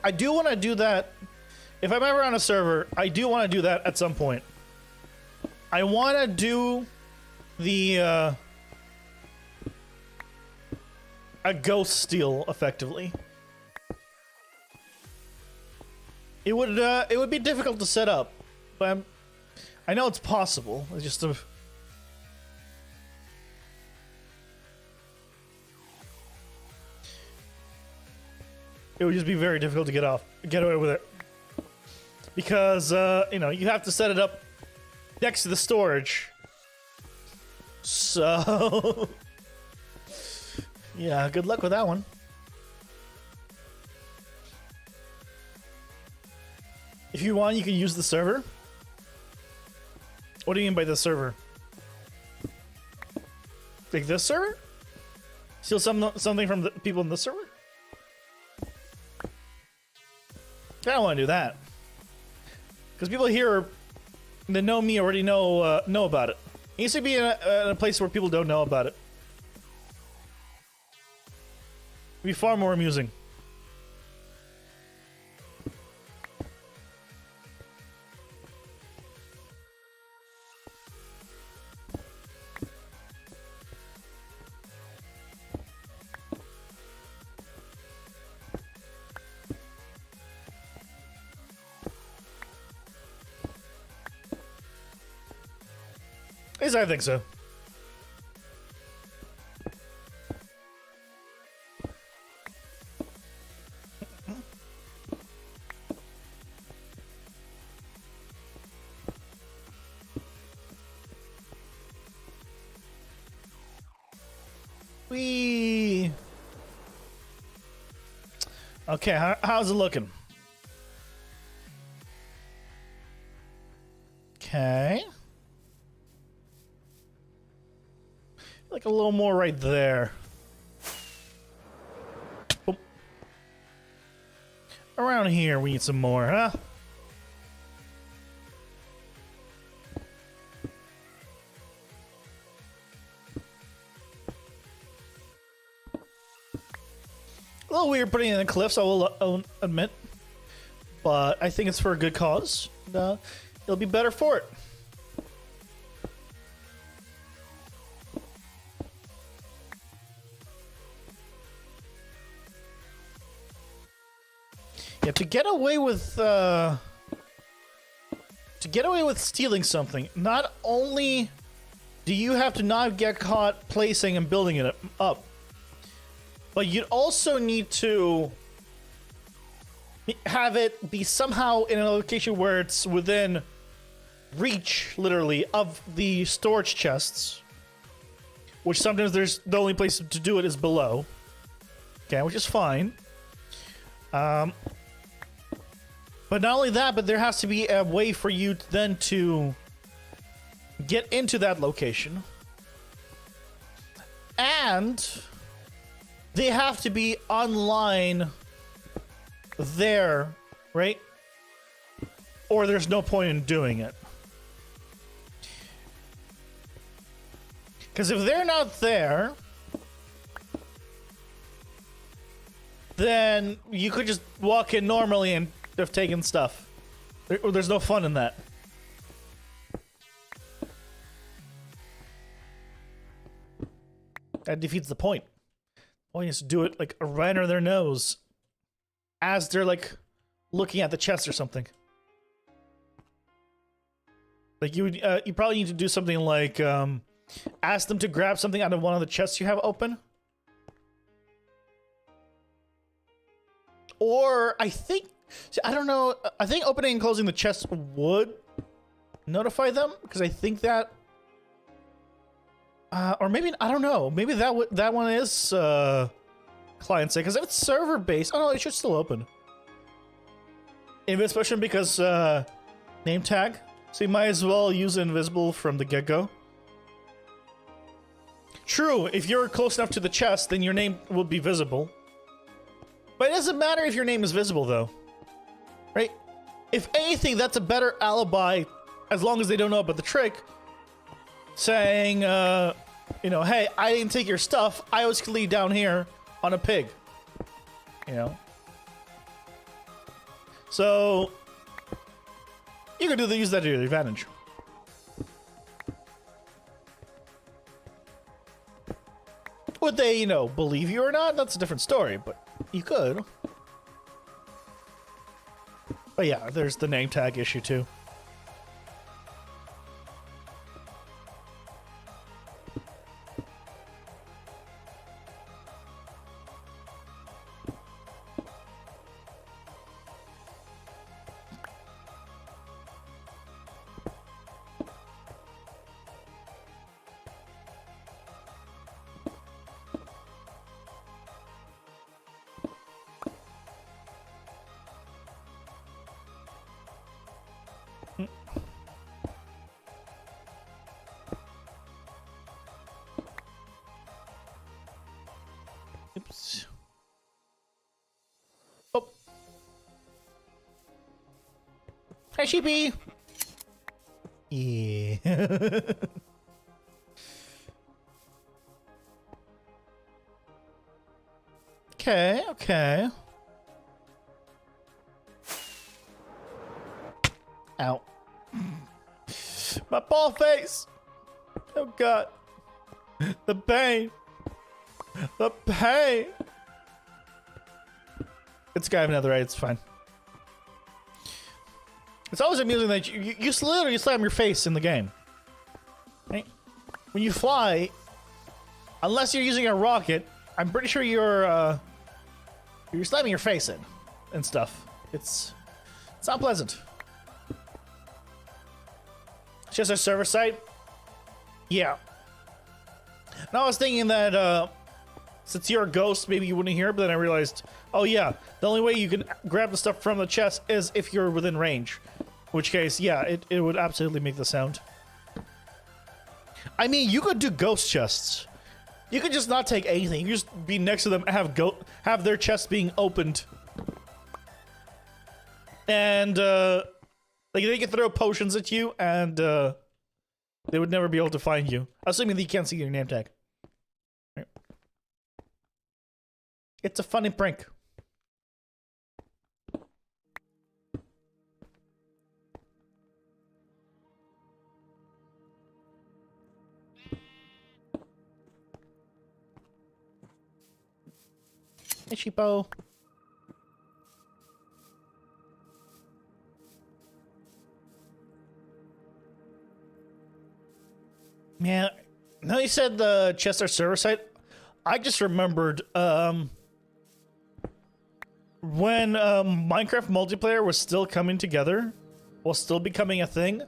I do want to do that. If I'm ever on a server, I do want to do that at some point. I want to do the a ghost steal effectively. It would be difficult to set up, but I know it's possible. It's just it would just be very difficult to get away with it, because you know, you have to set it up next to the storage. So yeah, good luck with that one. If you want, you can use the server. What do you mean by the server? Like this server? Steal something from the people in the server? I don't want to do that, because people here that know me already know about it. It needs to be in a place where people don't know about it. Be far more amusing. At least I think so. Wee. Okay, how's it looking? Okay. Like a little more right there. Boop. Around here we need some more, huh? A little weird putting it in the cliffs, I'll admit. But I think it's for a good cause. It'll be better for it. Yeah, to get away with stealing something, not only do you have to not get caught placing and building it up, but you'd also need to have it be somehow in a location where it's within reach, literally, of the storage chests. Which sometimes there's the only place to do it is below. Okay, which is fine. But not only that, but there has to be a way for you then to get into that location. And they have to be online there, right? Or there's no point in doing it. Because if they're not there, then you could just walk in normally and have taken stuff. There's no fun in that. That defeats the point. The point is to do it like right under their nose as they're like looking at the chest or something. Like you probably need to do something like ask them to grab something out of one of the chests you have open. Or I think, see, I don't know. I think opening and closing the chest would notify them because I think that, or maybe I don't know. Maybe that one is client side because if it's server based, oh no, it should still open. Especially because name tag, so you might as well use invisible from the get go. True, if you're close enough to the chest, then your name will be visible. But it doesn't matter if your name is visible, though. Right? If anything, that's a better alibi, as long as they don't know about the trick, saying, you know, hey, I didn't take your stuff. I was clean down here on a pig. You know? So, you can use that to your advantage. Would they, you know, believe you or not? That's a different story, but you could. But yeah, there's the name tag issue too. Oops. Oh. Hi, sheepy. Yeah. Okay, okay. Ow. My ball face! Oh god. The pain. The pain. It's Sky of Netherite, it's fine. It's always amusing that you literally slam your face in the game. Right? When you fly, unless you're using a rocket, I'm pretty sure you're slamming your face in and stuff. It's not pleasant. It's just a server site. Yeah. Now I was thinking that since you're a ghost, maybe you wouldn't hear it, but then I realized, oh yeah, the only way you can grab the stuff from the chest is if you're within range. In which case, yeah, it would absolutely make the sound. I mean, you could do ghost chests. You could just not take anything. You just be next to them and have their chests being opened. And like they could throw potions at you and they would never be able to find you. Assuming that you can't see your name tag. Right. It's a funny prank. Hey, sheepo. Yeah, now you said the chests are server site. I just remembered when Minecraft multiplayer was still coming together, was still becoming a thing.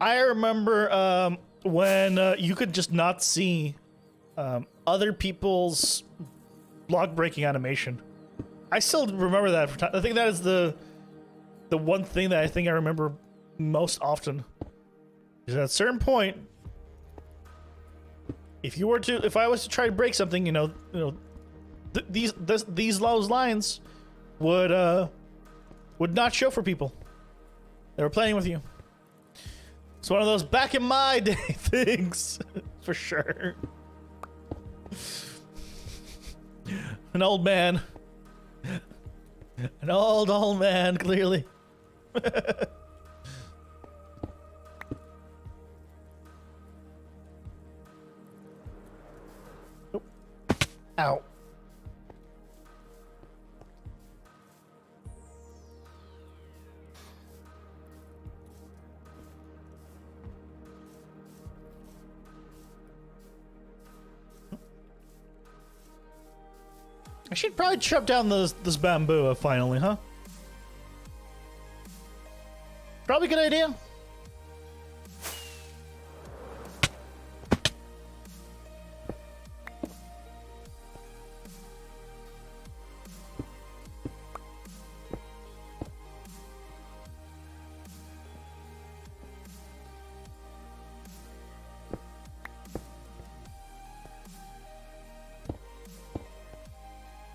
I remember when you could just not see other people's block breaking animation. I still remember that. I think that is the one thing that I think I remember most often. Because at a certain point, if I was to try to break something, these those lines would not show for people. They were playing with you. It's one of those back in my day things, for sure. An old man. An old man, clearly. Oh. Ow. I should probably chop down this bamboo finally, huh? Probably a good idea.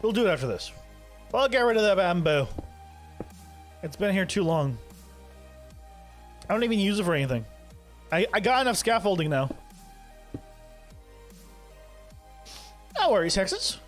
We'll do it after this. I'll get rid of that bamboo. It's been here too long. I don't even use it for anything. I got enough scaffolding now. No worries, Hexes.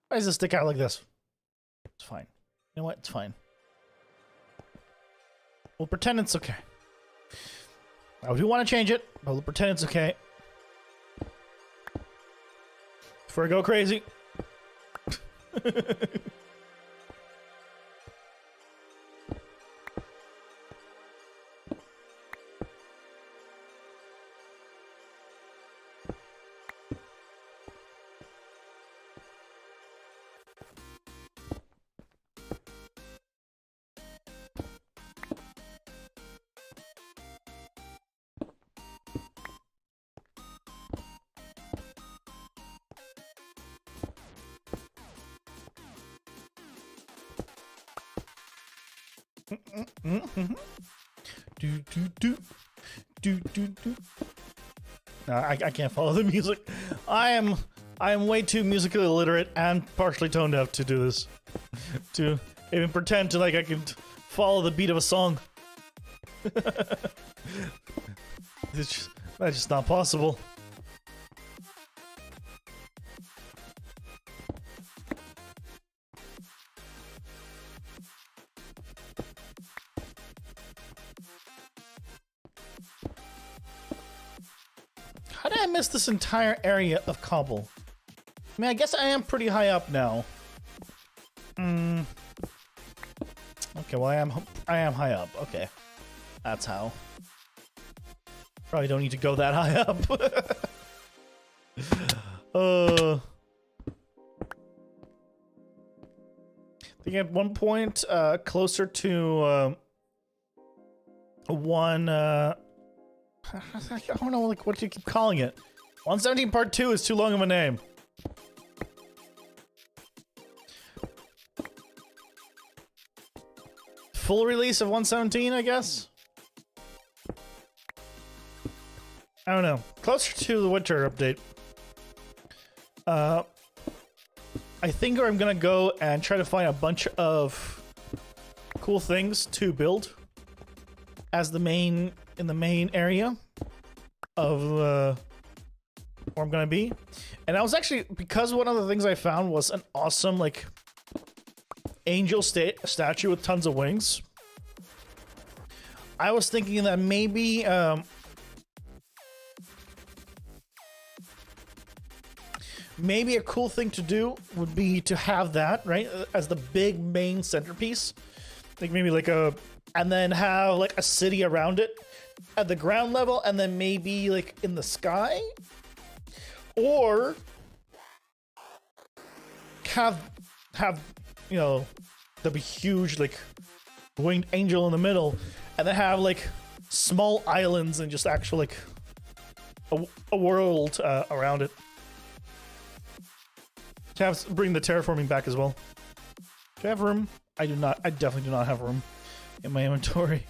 Why does it stick out like this? It's fine. You know what? It's fine. We'll pretend it's okay. I do want to change it, but we'll pretend it's okay. Before I go crazy. Do do do do do do. No, I can't follow the music. I am way too musically illiterate and partially tone deaf to do this. To even pretend to like I can follow the beat of a song. That's just not possible. How did I miss this entire area of cobble? I mean, I guess I am pretty high up now. Okay, well I am high up. Okay, that's how. Probably don't need to go that high up. I think at one point, closer to one. I don't know, like what do you keep calling it? 117 Part 2 is too long of a name. Full release of 117, I guess. I don't know. Closer to the winter update. I think I'm gonna go and try to find a bunch of cool things to build as the main in the main area of where I'm gonna be. And I was actually, because one of the things I found was an awesome like angel statue with tons of wings. I was thinking that maybe maybe a cool thing to do would be to have that, right, as the big main centerpiece. Like maybe like and then have like a city around it at the ground level, and then maybe like in the sky, or have you know the huge like winged angel in the middle, and then have like small islands and just actual like a world around it. To have bring the terraforming back as well. Do I have room? I do not. I definitely do not have room in my inventory.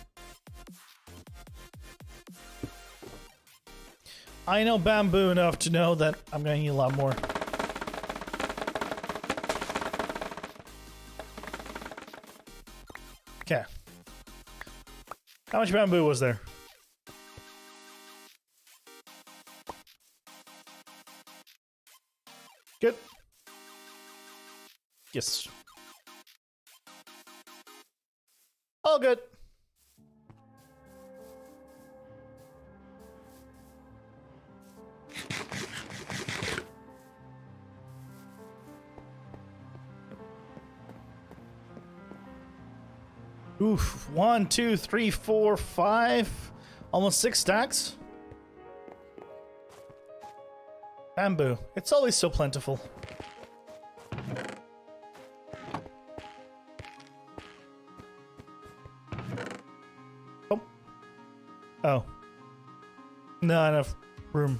I know bamboo enough to know that I'm gonna need a lot more. Okay. How much bamboo was there? Good. Yes. All good. Oof. 1, 2, 3, 4, 5. Almost 6 stacks. Bamboo. It's always so plentiful. Oh. Oh. Not enough room.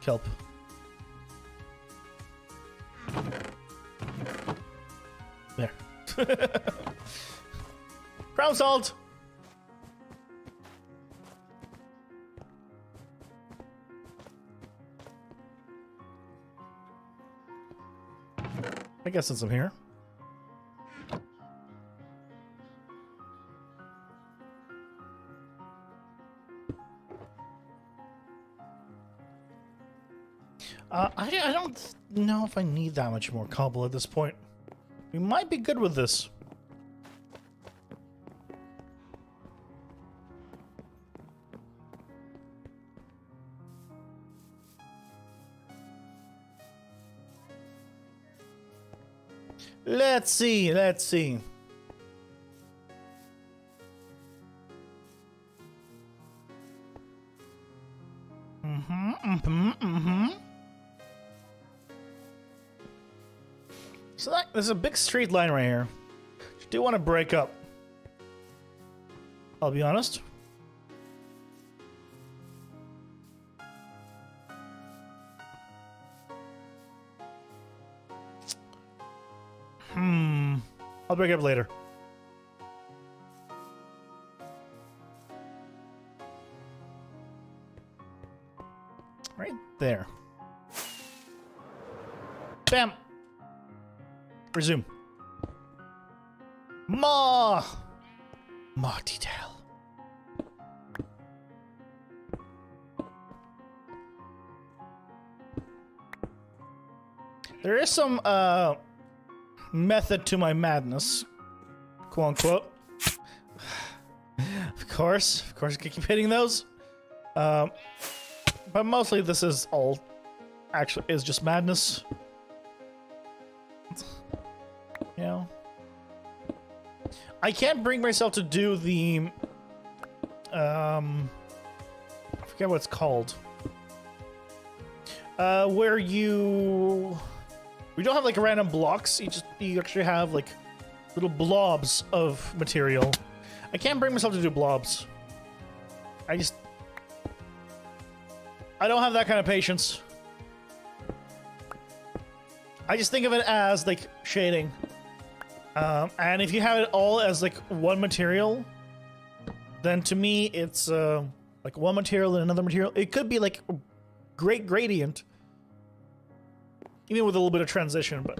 Kelp. There. Ground salt! I guess since I'm here. I don't know if I need that much more cobble at this point. We might be good with this. Let's see, let's see. So there's a big straight line right here. I do want to break up. I'll be honest. I'll break it up later. Right there. Bam! Resume. More detail. There is some method to my madness, quote unquote. Of course, I can keep hitting those. But mostly this is all actually is just madness. You know, I can't bring myself to do the I forget what it's called. Where we don't have like random blocks. You actually have like little blobs of material. I can't bring myself to do blobs. I don't have that kind of patience. I just think of it as like shading. And if you have it all as like one material, then to me it's like one material and another material. It could be like a great gradient, even with a little bit of transition, but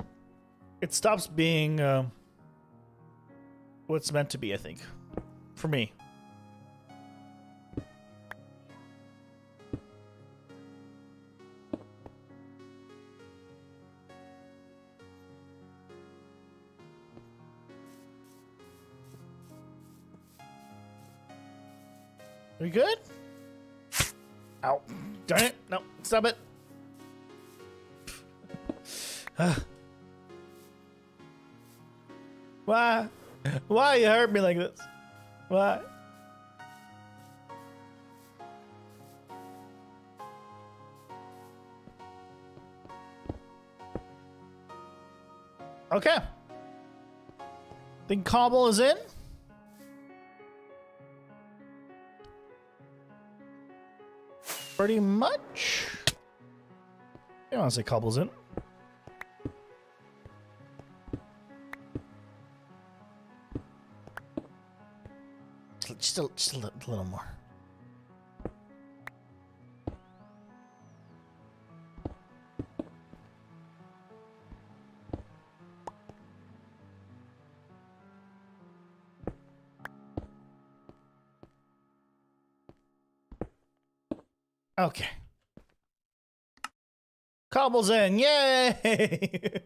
it stops being what it's meant to be, I think, for me. Are we good? Ow. Darn it. No, stop it. Why? Why you hurt me like this? Why? Okay. Think cobble is in? Pretty much. I don't want to say cobble's in. Just a little more. Okay. Cobble's in. Yay!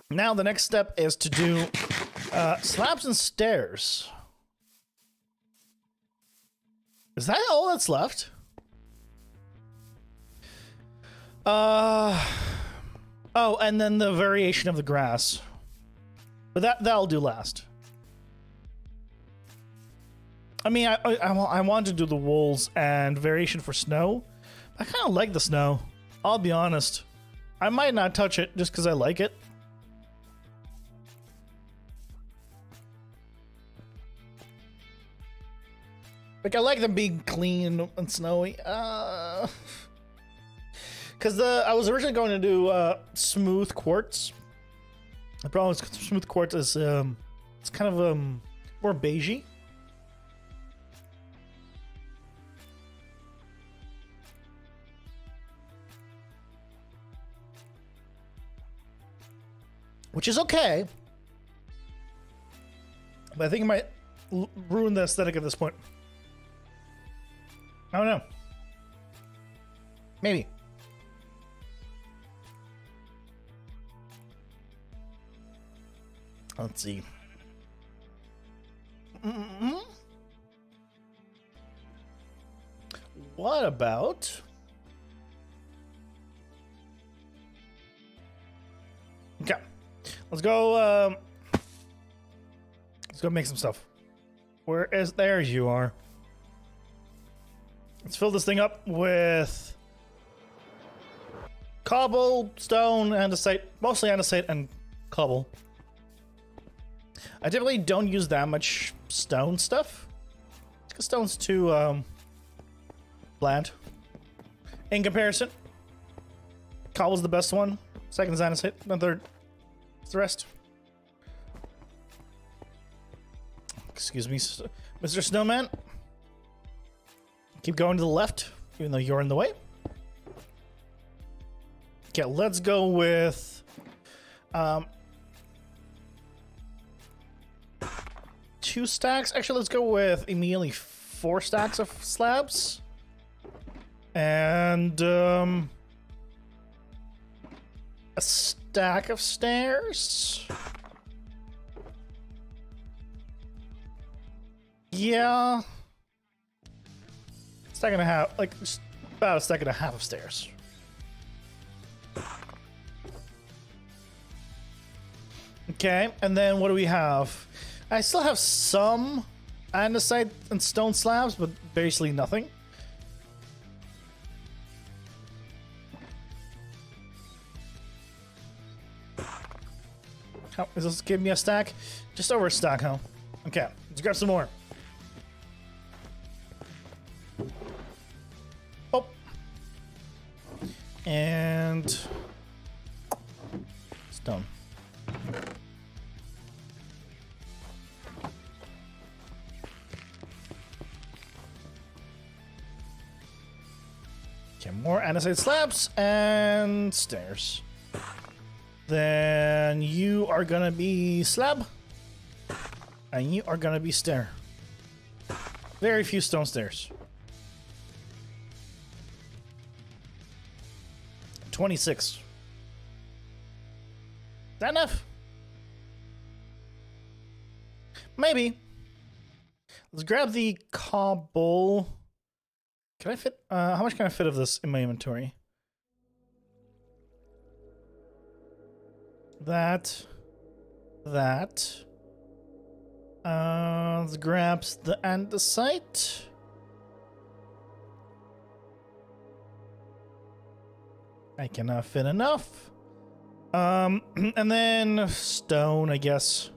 Now the next step is to do slabs and stairs. Is that all that's left? Oh, and then the variation of the grass. But that'll do last. I mean, I want to do the walls and variation for snow. I kind of like the snow. I'll be honest. I might not touch it just because I like it. Like, I like them being clean and snowy. Because I was originally going to do smooth quartz. The problem is smooth quartz is it's kind of more beigey. Which is okay. But I think it might ruin the aesthetic at this point. I don't know. Maybe. Let's see. What about... Okay. Let's go make some stuff. There you are. Let's fill this thing up with cobble, stone, andesite, mostly andesite and cobble. I typically don't use that much stone stuff because stone's too bland in comparison. Cobble's the best one. Second is andesite, and third What's the rest? Excuse me, Mr. Snowman. Keep going to the left, even though you're in the way. Okay, let's go with... 2 stacks. Actually, let's go with immediately 4 stacks of slabs. And, a stack of stairs. Yeah. Stack and a half, like, just about a stack and a half of stairs. Okay, and then what do we have? I still have some andesite and stone slabs, but basically nothing. Oh, is this giving me a stack? Just over a stack, huh? Okay, let's grab some more. Oh. And... stone. Okay, more andesite slabs and stairs. Then you are gonna be slab, and you are gonna be stair. Very few stone stairs. 26. Is that enough? Maybe. Let's grab the cobble. Can I fit? How much can I fit of this in my inventory? That. Let's grab the andesite. I cannot fit enough. And then stone, I guess.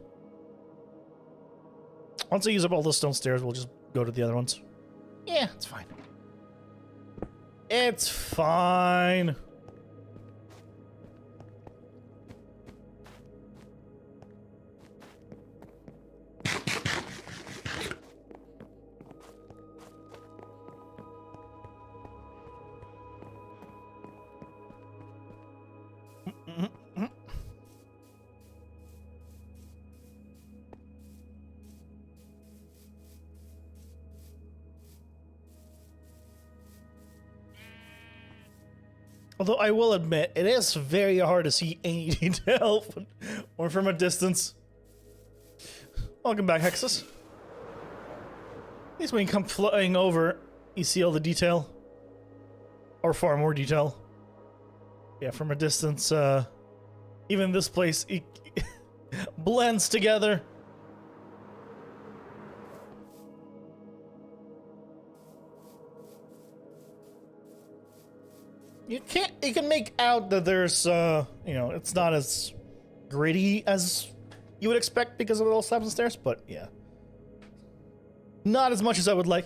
Once I use up all the stone stairs, we'll just go to the other ones. Yeah, it's fine. It's fine. Although I will admit, it is very hard to see any detail or from a distance. Welcome back, Hexus. At least when you come flying over, you see all the detail. Or far more detail. Yeah, from a distance, even this place blends together. You can make out that there's, you know, it's not as gritty as you would expect because of the little slabs and stairs, but yeah. Not as much as I would like.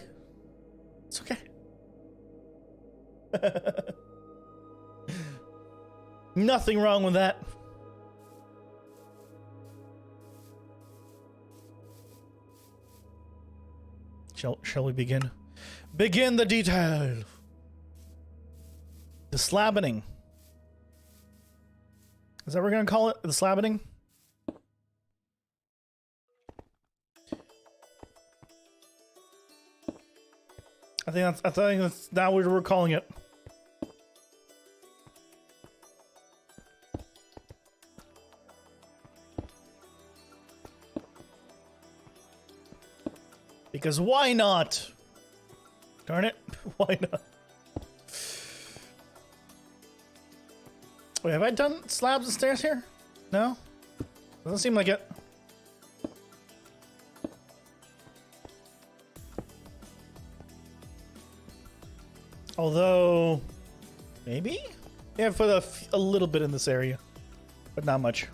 It's okay. Nothing wrong with that. Shall we begin? Begin the detail. The slabbing. Is that what we're gonna call it? The slabbing? I think that's now what we're calling it. Because why not? Darn it, why not? Wait, have I done slabs and stairs here? No? Doesn't seem like it. Although, maybe? Yeah, for a little bit in this area, but not much.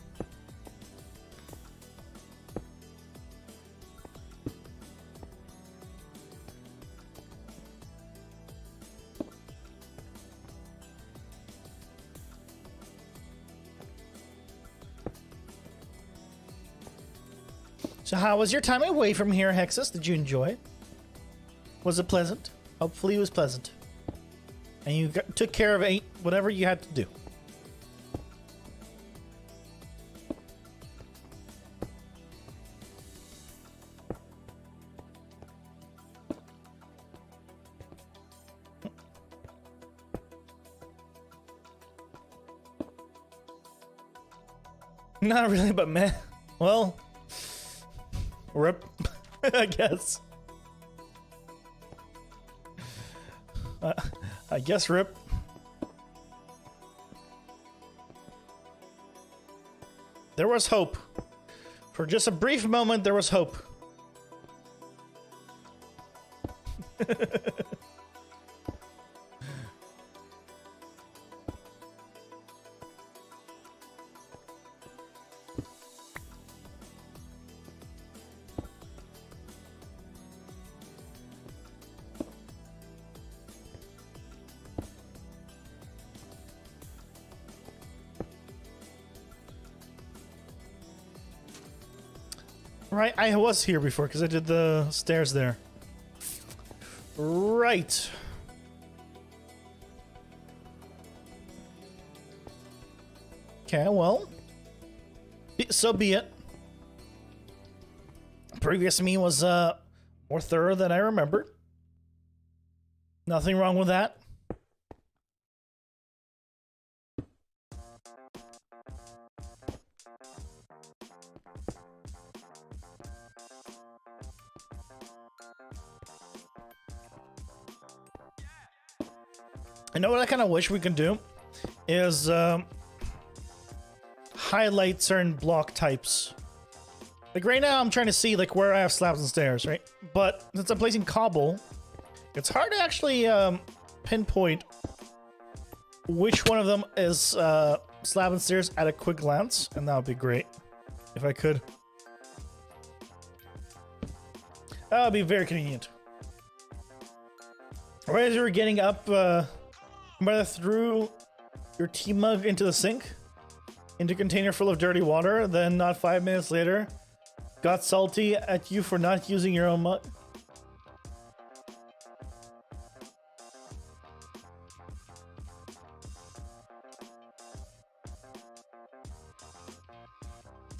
So how was your time away from here, Hexus? Did you enjoy it? Was it pleasant? Hopefully it was pleasant. And you took care of whatever you had to do. Not really, but man, well, rip, I guess. I guess rip. There was hope. For just a brief moment, there was hope. Right, I was here before because I did the stairs there. Right. Okay, well, so be it. Previous me was more thorough than I remembered. Nothing wrong with that. You know what I kind of wish we could do is highlight certain block types. Like right now I'm trying to see like where I have slabs and stairs, right? But since I'm placing cobble, it's hard to actually pinpoint which one of them is slab and stairs at a quick glance, and that would be great if I could. That would be very convenient. Right as you were getting up, Mother threw your tea mug into the sink, into a container full of dirty water, then not 5 minutes later, got salty at you for not using your own mug.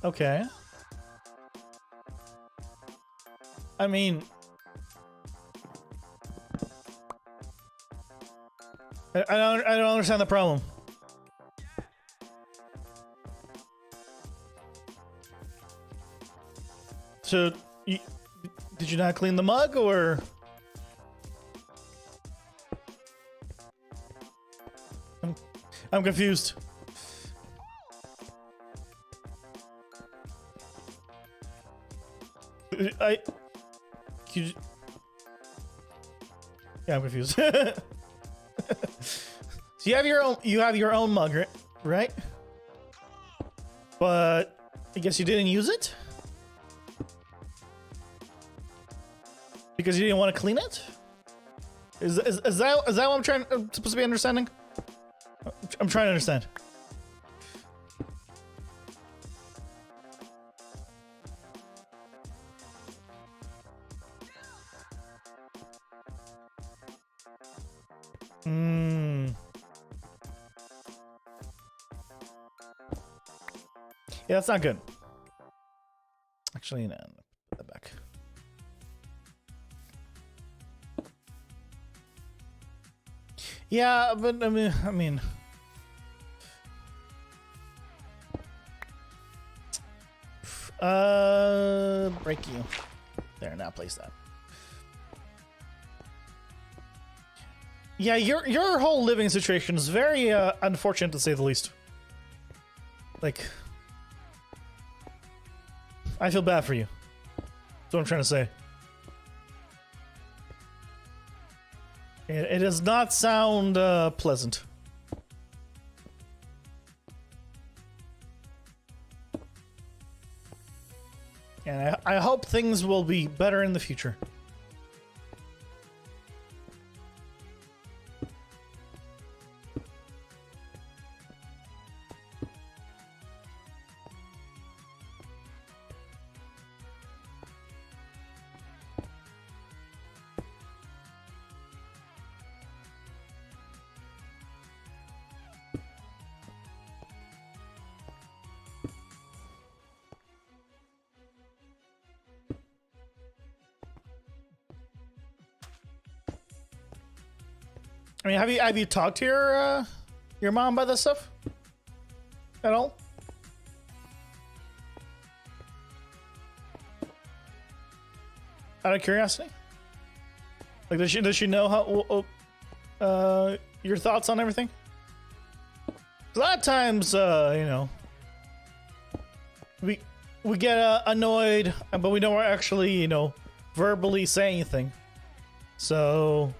Okay. I mean, I don't understand the problem. So, did you not clean the mug, or? I'm confused. Yeah, I'm confused. So you have your own mug, right? But I guess you didn't use it because you didn't want to clean it. Is that what I'm supposed to be understanding? I'm trying to understand. Yeah, that's not good. Actually, no, put that back. Yeah, but I mean, break you. There, now place that. Yeah, your whole living situation is very unfortunate to say the least. Like, I feel bad for you. That's what I'm trying to say. It does not sound pleasant. And I hope things will be better in the future. I mean, have you talked to your mom about this stuff at all? Out of curiosity, like does she know how your thoughts on everything? A lot of times, you know, we get annoyed, but we don't actually, you know, verbally say anything, so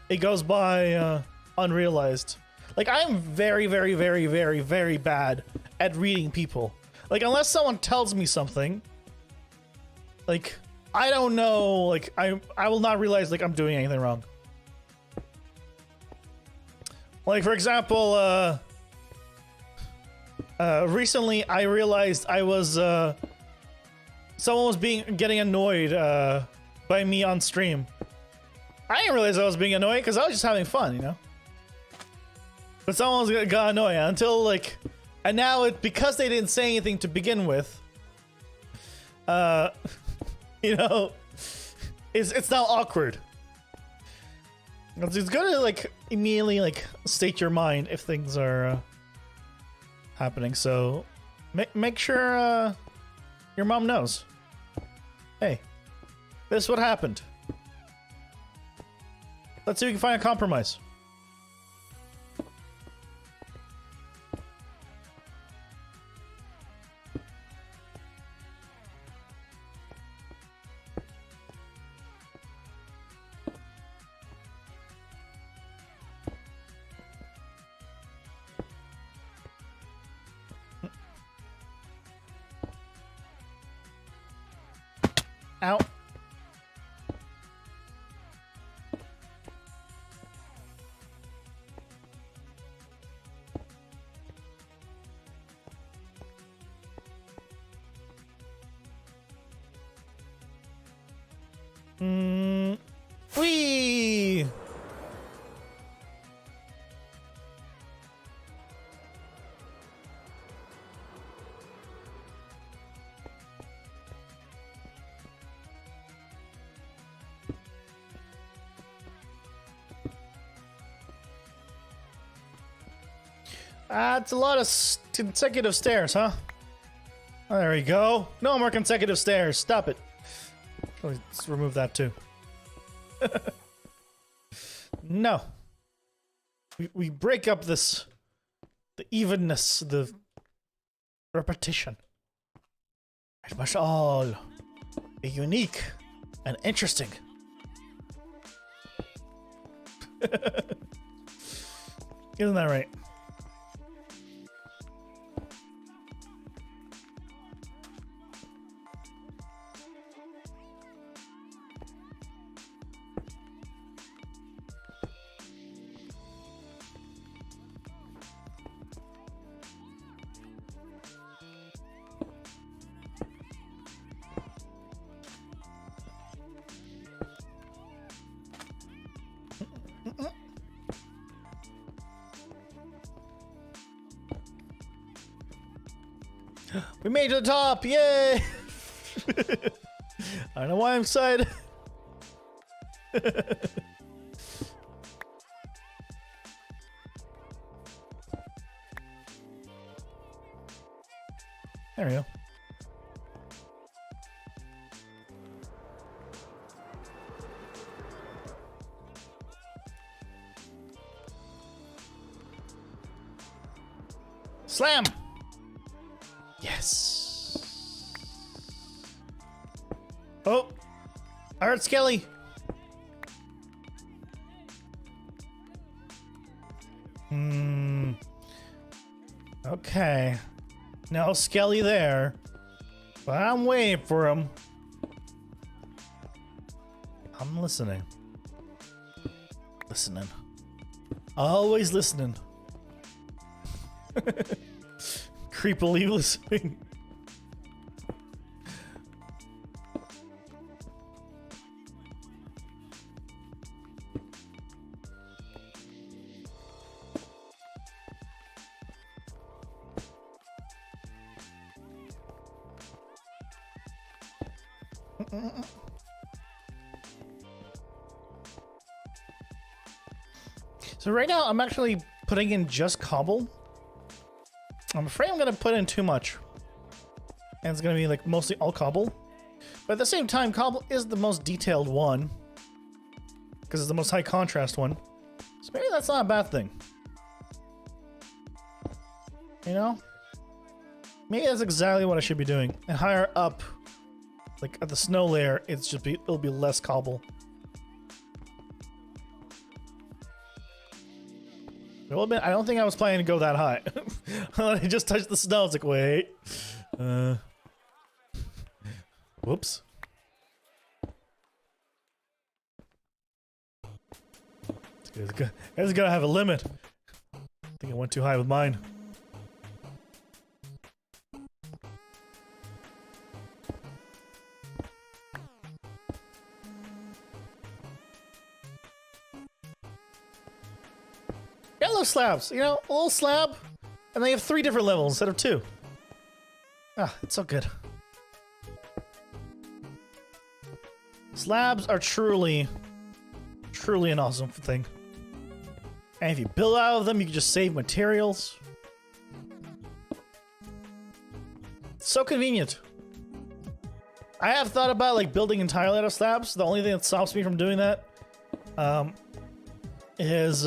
it goes by unrealized. Like, I'm very, very, very, very, very bad at reading people. Like, unless someone tells me something, like, I don't know, like, I will not realize, like, I'm doing anything wrong. Like, for example, recently I realized I was, someone was getting annoyed, by me on stream. I didn't realize I was being annoyed because I was just having fun, you know? But someone got annoyed until, like, and now because they didn't say anything to begin with, you know, it's now awkward. It's good to, like, immediately, like, state your mind if things are happening. So make sure your mom knows. Hey, this is what happened. Let's see if we can find a compromise. Ow. Whee! It's a lot of consecutive stairs, huh? Oh, there we go. No more consecutive stairs. Stop it. Let's remove that too. No. We break up the evenness, the repetition. It must all be unique and interesting. Isn't that right? We made it to the top! Yay! I don't know why I'm excited. There we go. Slam! Yes. Oh, I heard Skelly. Okay. No Skelly there, but I'm waiting for him. I'm listening. Listening. Always listening. Creepily listening. So right now I'm actually putting in just cobble. I'm afraid I'm gonna put in too much. And it's gonna be like mostly all cobble. But at the same time, cobble is the most detailed one. Because it's the most high contrast one. So maybe that's not a bad thing. You know? Maybe that's exactly what I should be doing. And higher up, like at the snow layer, it'll be less cobble. Well, I don't think I was planning to go that high. I just touched the snow. It's like, wait. Whoops. It's gotta have a limit. I think I went too high with mine. Yellow slabs, you know, a little slab, and they have 3 different levels instead of 2. Ah, it's so good. Slabs are truly an awesome thing. And if you build out of them, you can just save materials. So convenient. I have thought about like building entirely out of slabs. The only thing that stops me from doing that is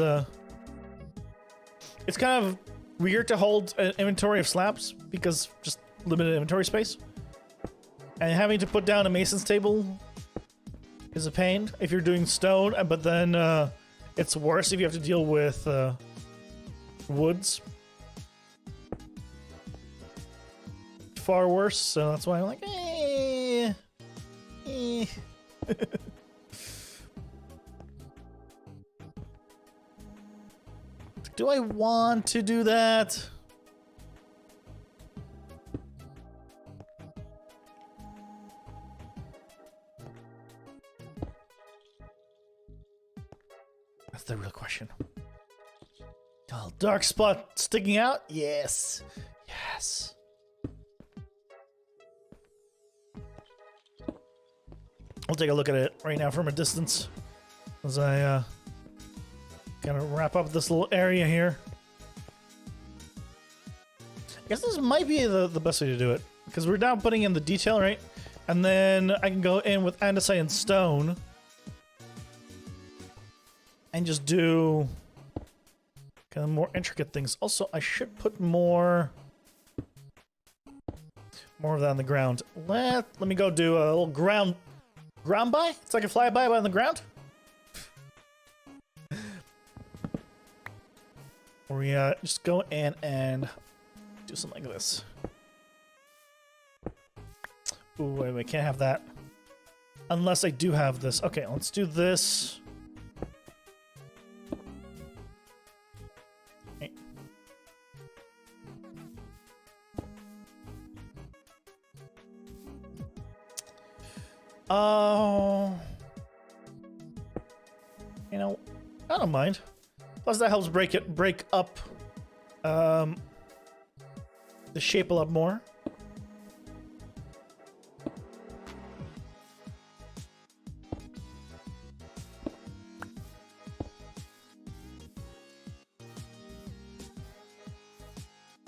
it's kind of weird to hold an inventory of slabs because just limited inventory space. And having to put down a mason's table is a pain if you're doing stone, but then it's worse if you have to deal with woods. Far worse, so that's why I'm like, Do I want to do that? That's the real question. Oh, dark spot sticking out? Yes. Yes. I'll take a look at it right now from a distance as I kind of wrap up this little area here. I guess this might be the best way to do it because we're now putting in the detail, right? And then I can go in with andesite and stone and just do kind of more intricate things. Also, I should put more of that on the ground. Let me go do a little ground by. It's like a flyby on the ground. Or we just go in and do something like this. Ooh, wait, can't have that. Unless I do have this. Okay, let's do this. Okay. Oh. You know, I don't mind. Plus that helps break up the shape a lot more.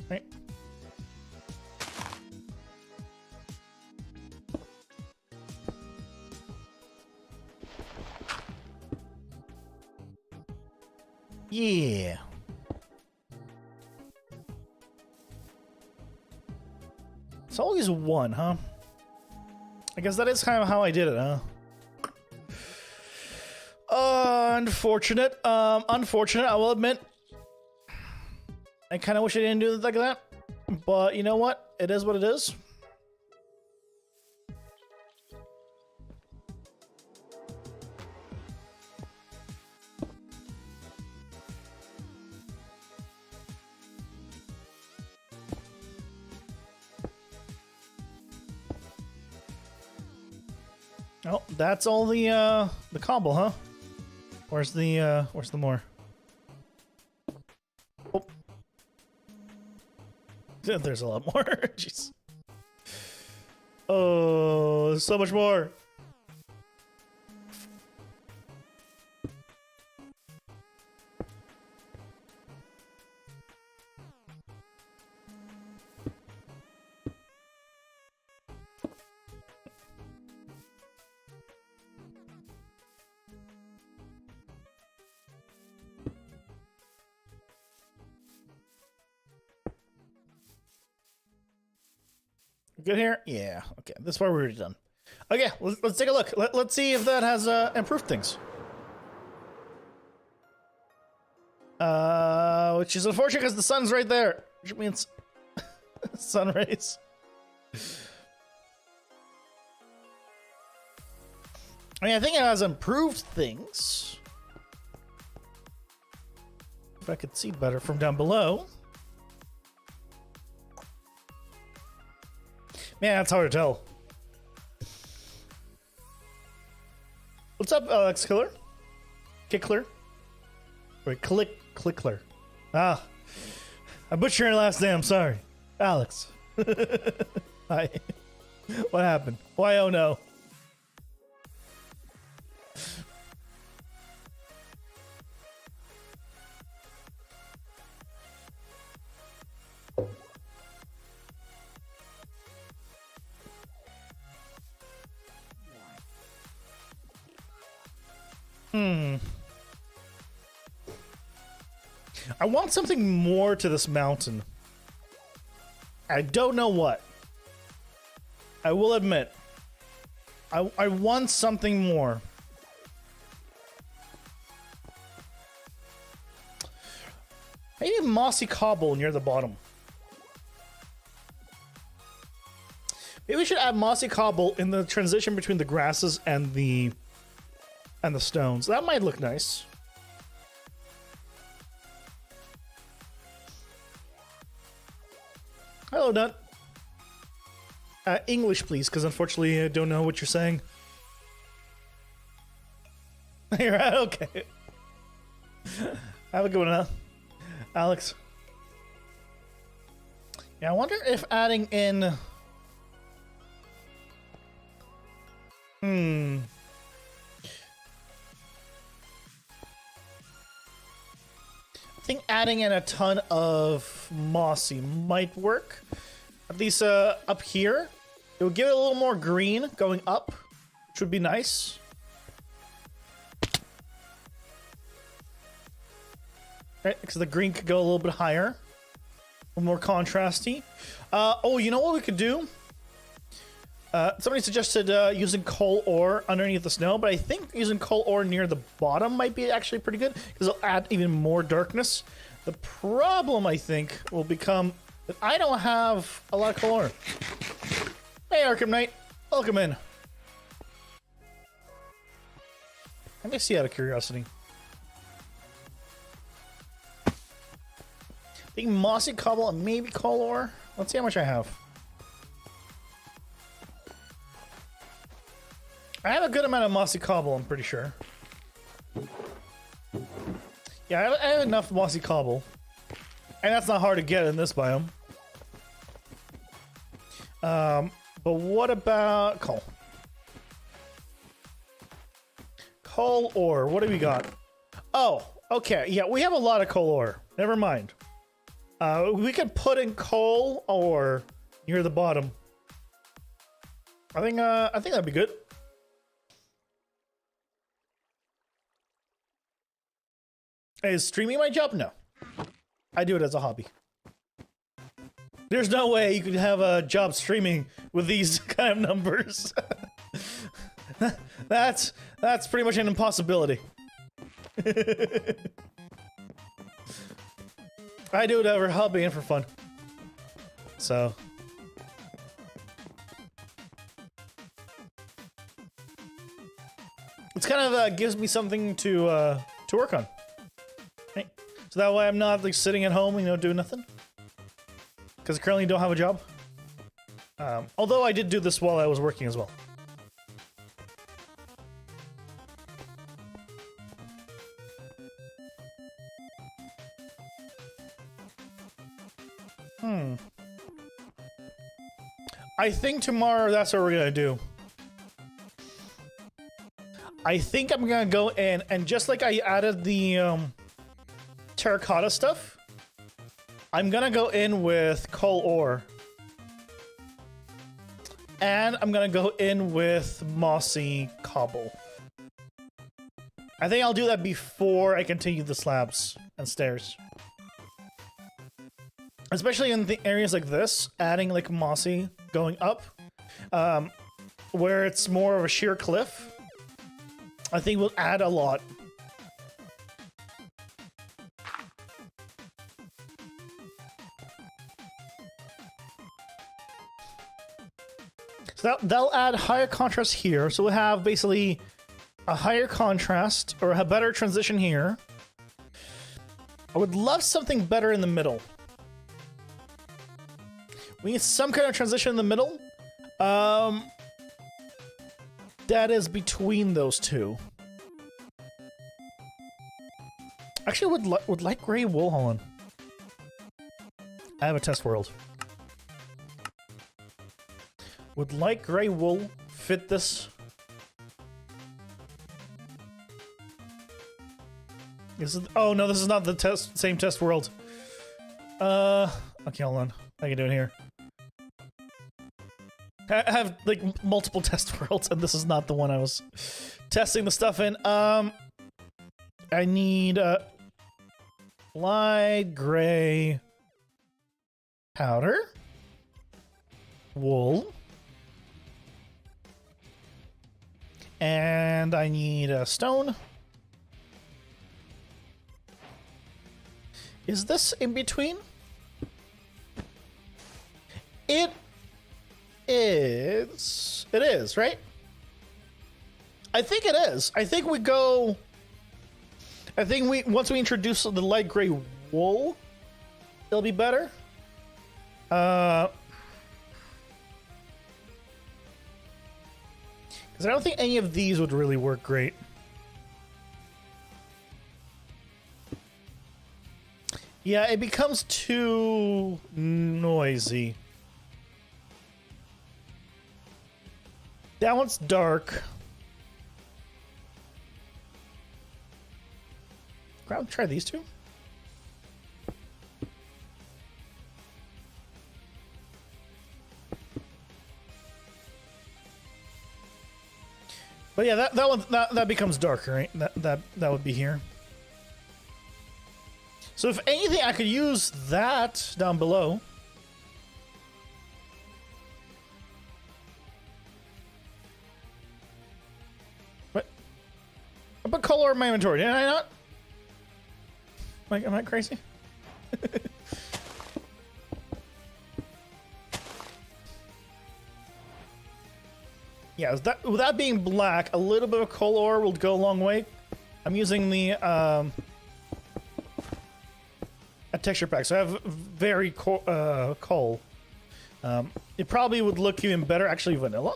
Right. Yeah. It's always 1, huh? I guess that is kind of how I did it, huh? Unfortunate. Unfortunate, I will admit. I kind of wish I didn't do it like that. But you know what? It is what it is. Oh, that's all the cobble, huh? Where's the more? Oh. There's a lot more. Jeez. Oh, there's so much more. Good here? Yeah. Okay, this part we're already done. Okay, let's take a look. Let's see if that has improved things. Which is unfortunate because the sun's right there, which means sun rays. I mean, I think it has improved things. If I could see better from down below. Man, that's hard to tell. What's up, Alex Killer? Kickler? Wait, Clickler. Ah. I butchered your last name, I'm sorry. Alex. Hi. What happened? Why, oh no. I want something more to this mountain. I don't know what. I will admit. I want something more. Maybe mossy cobble near the bottom. Maybe we should add mossy cobble in the transition between the grasses and the stones. That might look nice. Hello, Nut. English, please, because unfortunately I don't know what you're saying. You're right, okay. Have a good one, huh? Alex. Yeah, I wonder if adding in... I think adding in a ton of mossy might work. At least up here. It would give it a little more green going up, which would be nice. Right, because the green could go a little bit higher. A little more contrasty. Oh, you know what we could do? Somebody suggested using coal ore underneath the snow, but I think using coal ore near the bottom might be actually pretty good because it'll add even more darkness. The problem, I think, will become that I don't have a lot of coal ore. Hey, Arkham Knight. Welcome in. Let me see out of curiosity. I think mossy cobble and maybe coal ore. Let's see how much I have. I have a good amount of mossy cobble, I'm pretty sure. Yeah, I have enough mossy cobble. And that's not hard to get in this biome. But what about coal? Coal ore, what do we got? Oh, okay, yeah, we have a lot of coal ore. Never mind. We could put in coal ore near the bottom. I think that'd be good. Is streaming my job? No. I do it as a hobby. There's no way you could have a job streaming with these kind of numbers. That's pretty much an impossibility. I do it as a hobby and for fun. So. It's kind of gives me something to work on. So that way I'm not like sitting at home, you know, doing nothing. Because I currently don't have a job. Although I did do this while I was working as well. I think tomorrow that's what we're gonna do. I think I'm gonna go in and just like I added the terracotta stuff, I'm gonna go in with coal ore. And I'm gonna go in with mossy cobble. I think I'll do that before I continue the slabs and stairs. Especially in the areas like this, adding like mossy going up, where it's more of a sheer cliff, I think will add a lot. So that'll add higher contrast here. So we'll have basically a higher contrast or a better transition here. I would love something better in the middle. We need some kind of transition in the middle. That is between those two. Actually, would like gray wool. Hold on. I have a test world. Would light gray wool fit this? Oh no, this is not the same test world. Okay, hold on. I can do it here. I have like multiple test worlds, and this is not the one I was testing the stuff in. I need light gray powder, wool, and I need a stone. Is this in between? It is. It is, right? I think it is. I think we go. I think once we introduce the light gray wool, it'll be better. Because I don't think any of these would really work great. Yeah, it becomes too noisy. That one's dark. I'll try these two. But yeah, that one that becomes darker, right? That would be here. So if anything, I could use that down below. What? I put color in my inventory, did I not? Like, am I crazy? Yeah, with that being black, a little bit of color will go a long way. I'm using the a texture pack, so I have very coal. It probably would look even better, actually, vanilla,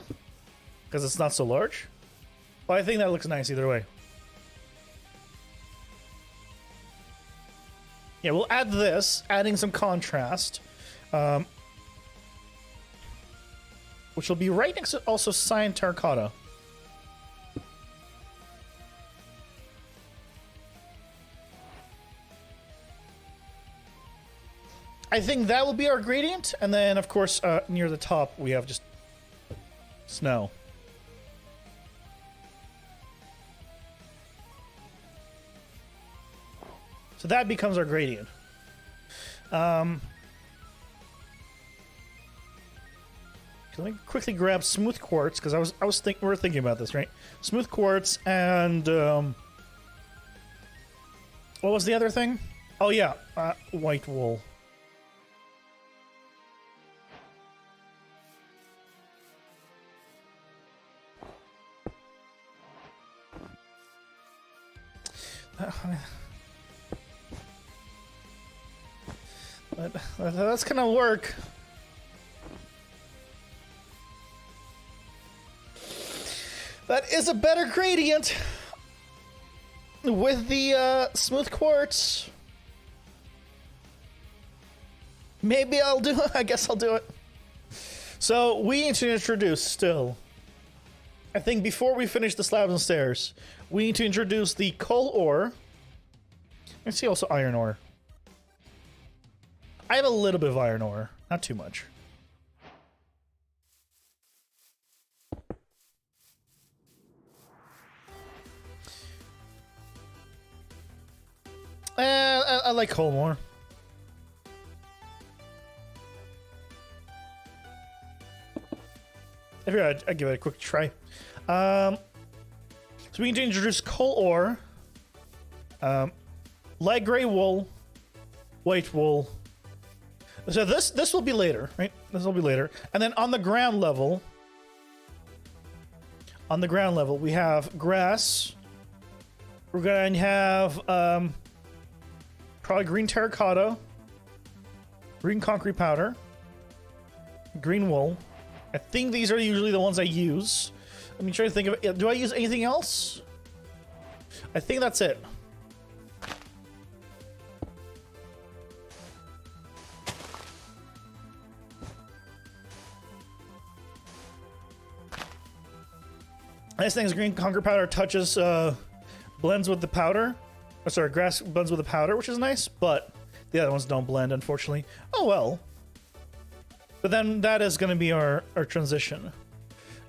because it's not so large. But I think that looks nice either way. Yeah, we'll add this, adding some contrast, which will be right next to also cyan terracotta. I think that will be our gradient, and then of course near the top we have just snow. So that becomes our gradient. Let me quickly grab smooth quartz, because we were thinking about this, right? Smooth quartz and what was the other thing? Oh yeah, white wool. That's gonna work. That is a better gradient with the smooth quartz. Maybe I'll do it. I guess I'll do it. So we need to introduce still. I think before we finish the slabs and stairs, we need to introduce the coal ore. Let's see also iron ore. I have a little bit of iron ore, not too much. I like coal more. I figured I'd give it a quick try. So we need to introduce coal ore, light gray wool, white wool. So this will be later, right? This will be later. And then on the ground level, we have grass. We're going to have probably green terracotta, green concrete powder, green wool. I think these are usually the ones I use. Let me try to think of it. Do I use anything else? I think that's it. Nice thing is green concrete powder touches, blends with the powder. Oh, sorry, grass blends with the powder, which is nice, but the other ones don't blend, unfortunately. Oh well. But then that is going to be our transition.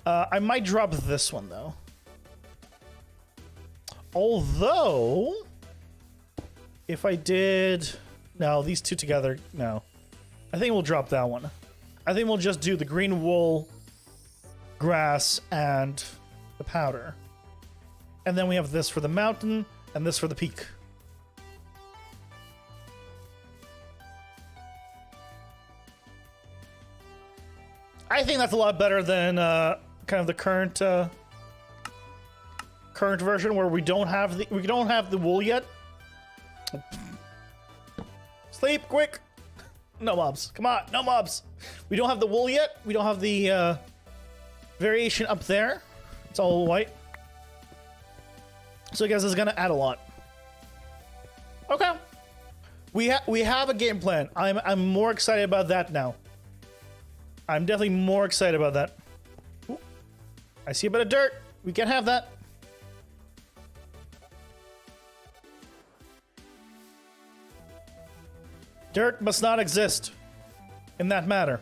I might drop this one, though. Although, if I did... No, these two together, no. I think we'll drop that one. I think we'll just do the green wool, grass, and the powder. And then we have this for the mountain, and this for the peak. I think that's a lot better than kind of the current version where we don't have the wool yet. Sleep quick. No mobs. Come on, no mobs. We don't have the wool yet. We don't have the variation up there. It's all white. So I guess it's gonna add a lot. Okay. We have a game plan. I'm more excited about that now. I'm definitely more excited about that. Ooh, I see a bit of dirt. We can have that. Dirt must not exist in that matter.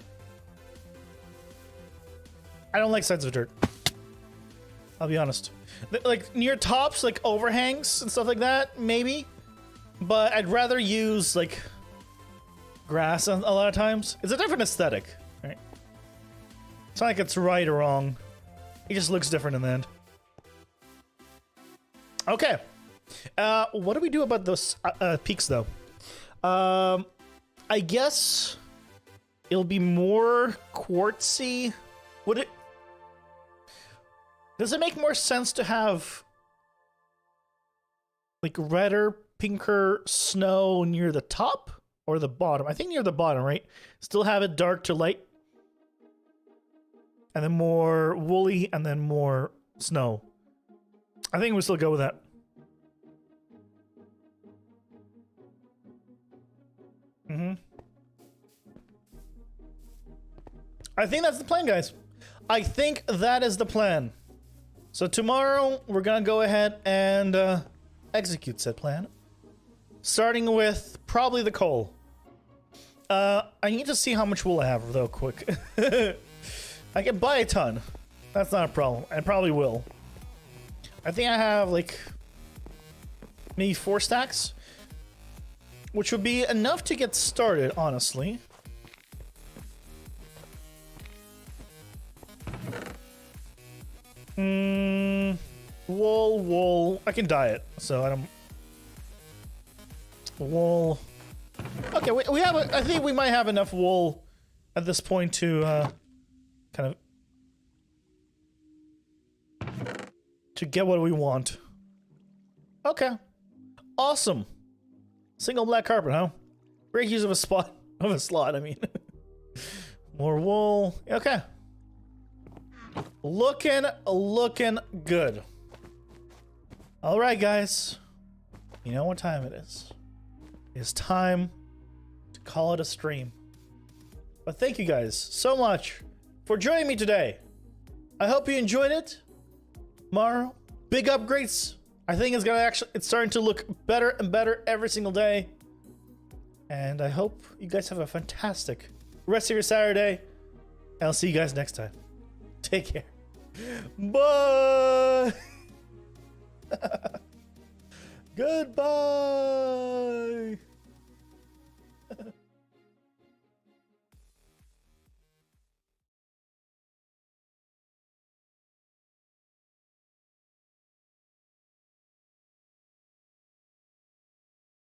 I don't like sides of dirt. I'll be honest. Like near tops, like overhangs and stuff like that, maybe. But I'd rather use like grass a lot of times. It's a different aesthetic, right? It's not like it's right or wrong. It just looks different in the end. Okay. What do we do about those peaks, though? I guess it'll be more quartzy. Would it? Does it make more sense to have like redder, pinker snow near the top or the bottom? I think near the bottom, right? Still have it dark to light. And then more woolly, and then more snow. I think we'll still go with that. I think that's the plan, guys. I think that is the plan. So tomorrow, we're gonna go ahead and execute said plan. Starting with probably the coal. I need to see how much wool I have, though, quick. I can buy a ton. That's not a problem. I probably will. I think I have like maybe 4 stacks, which would be enough to get started, honestly. Wool. I can dye it, so I don't. Wool. Okay, we have. I think we might have enough wool at this point to kind of to get what we want. Okay, awesome. Single black carpet, huh? Great use of a slot. I mean, more wool. Okay, looking good. All right, guys. You know what time it is. It's time to call it a stream. But thank you guys so much for joining me today. I hope you enjoyed it. Tomorrow, big upgrades. I think it's starting to look better and better every single day. And I hope you guys have a fantastic rest of your Saturday. And I'll see you guys next time. Take care. Bye. Goodbye.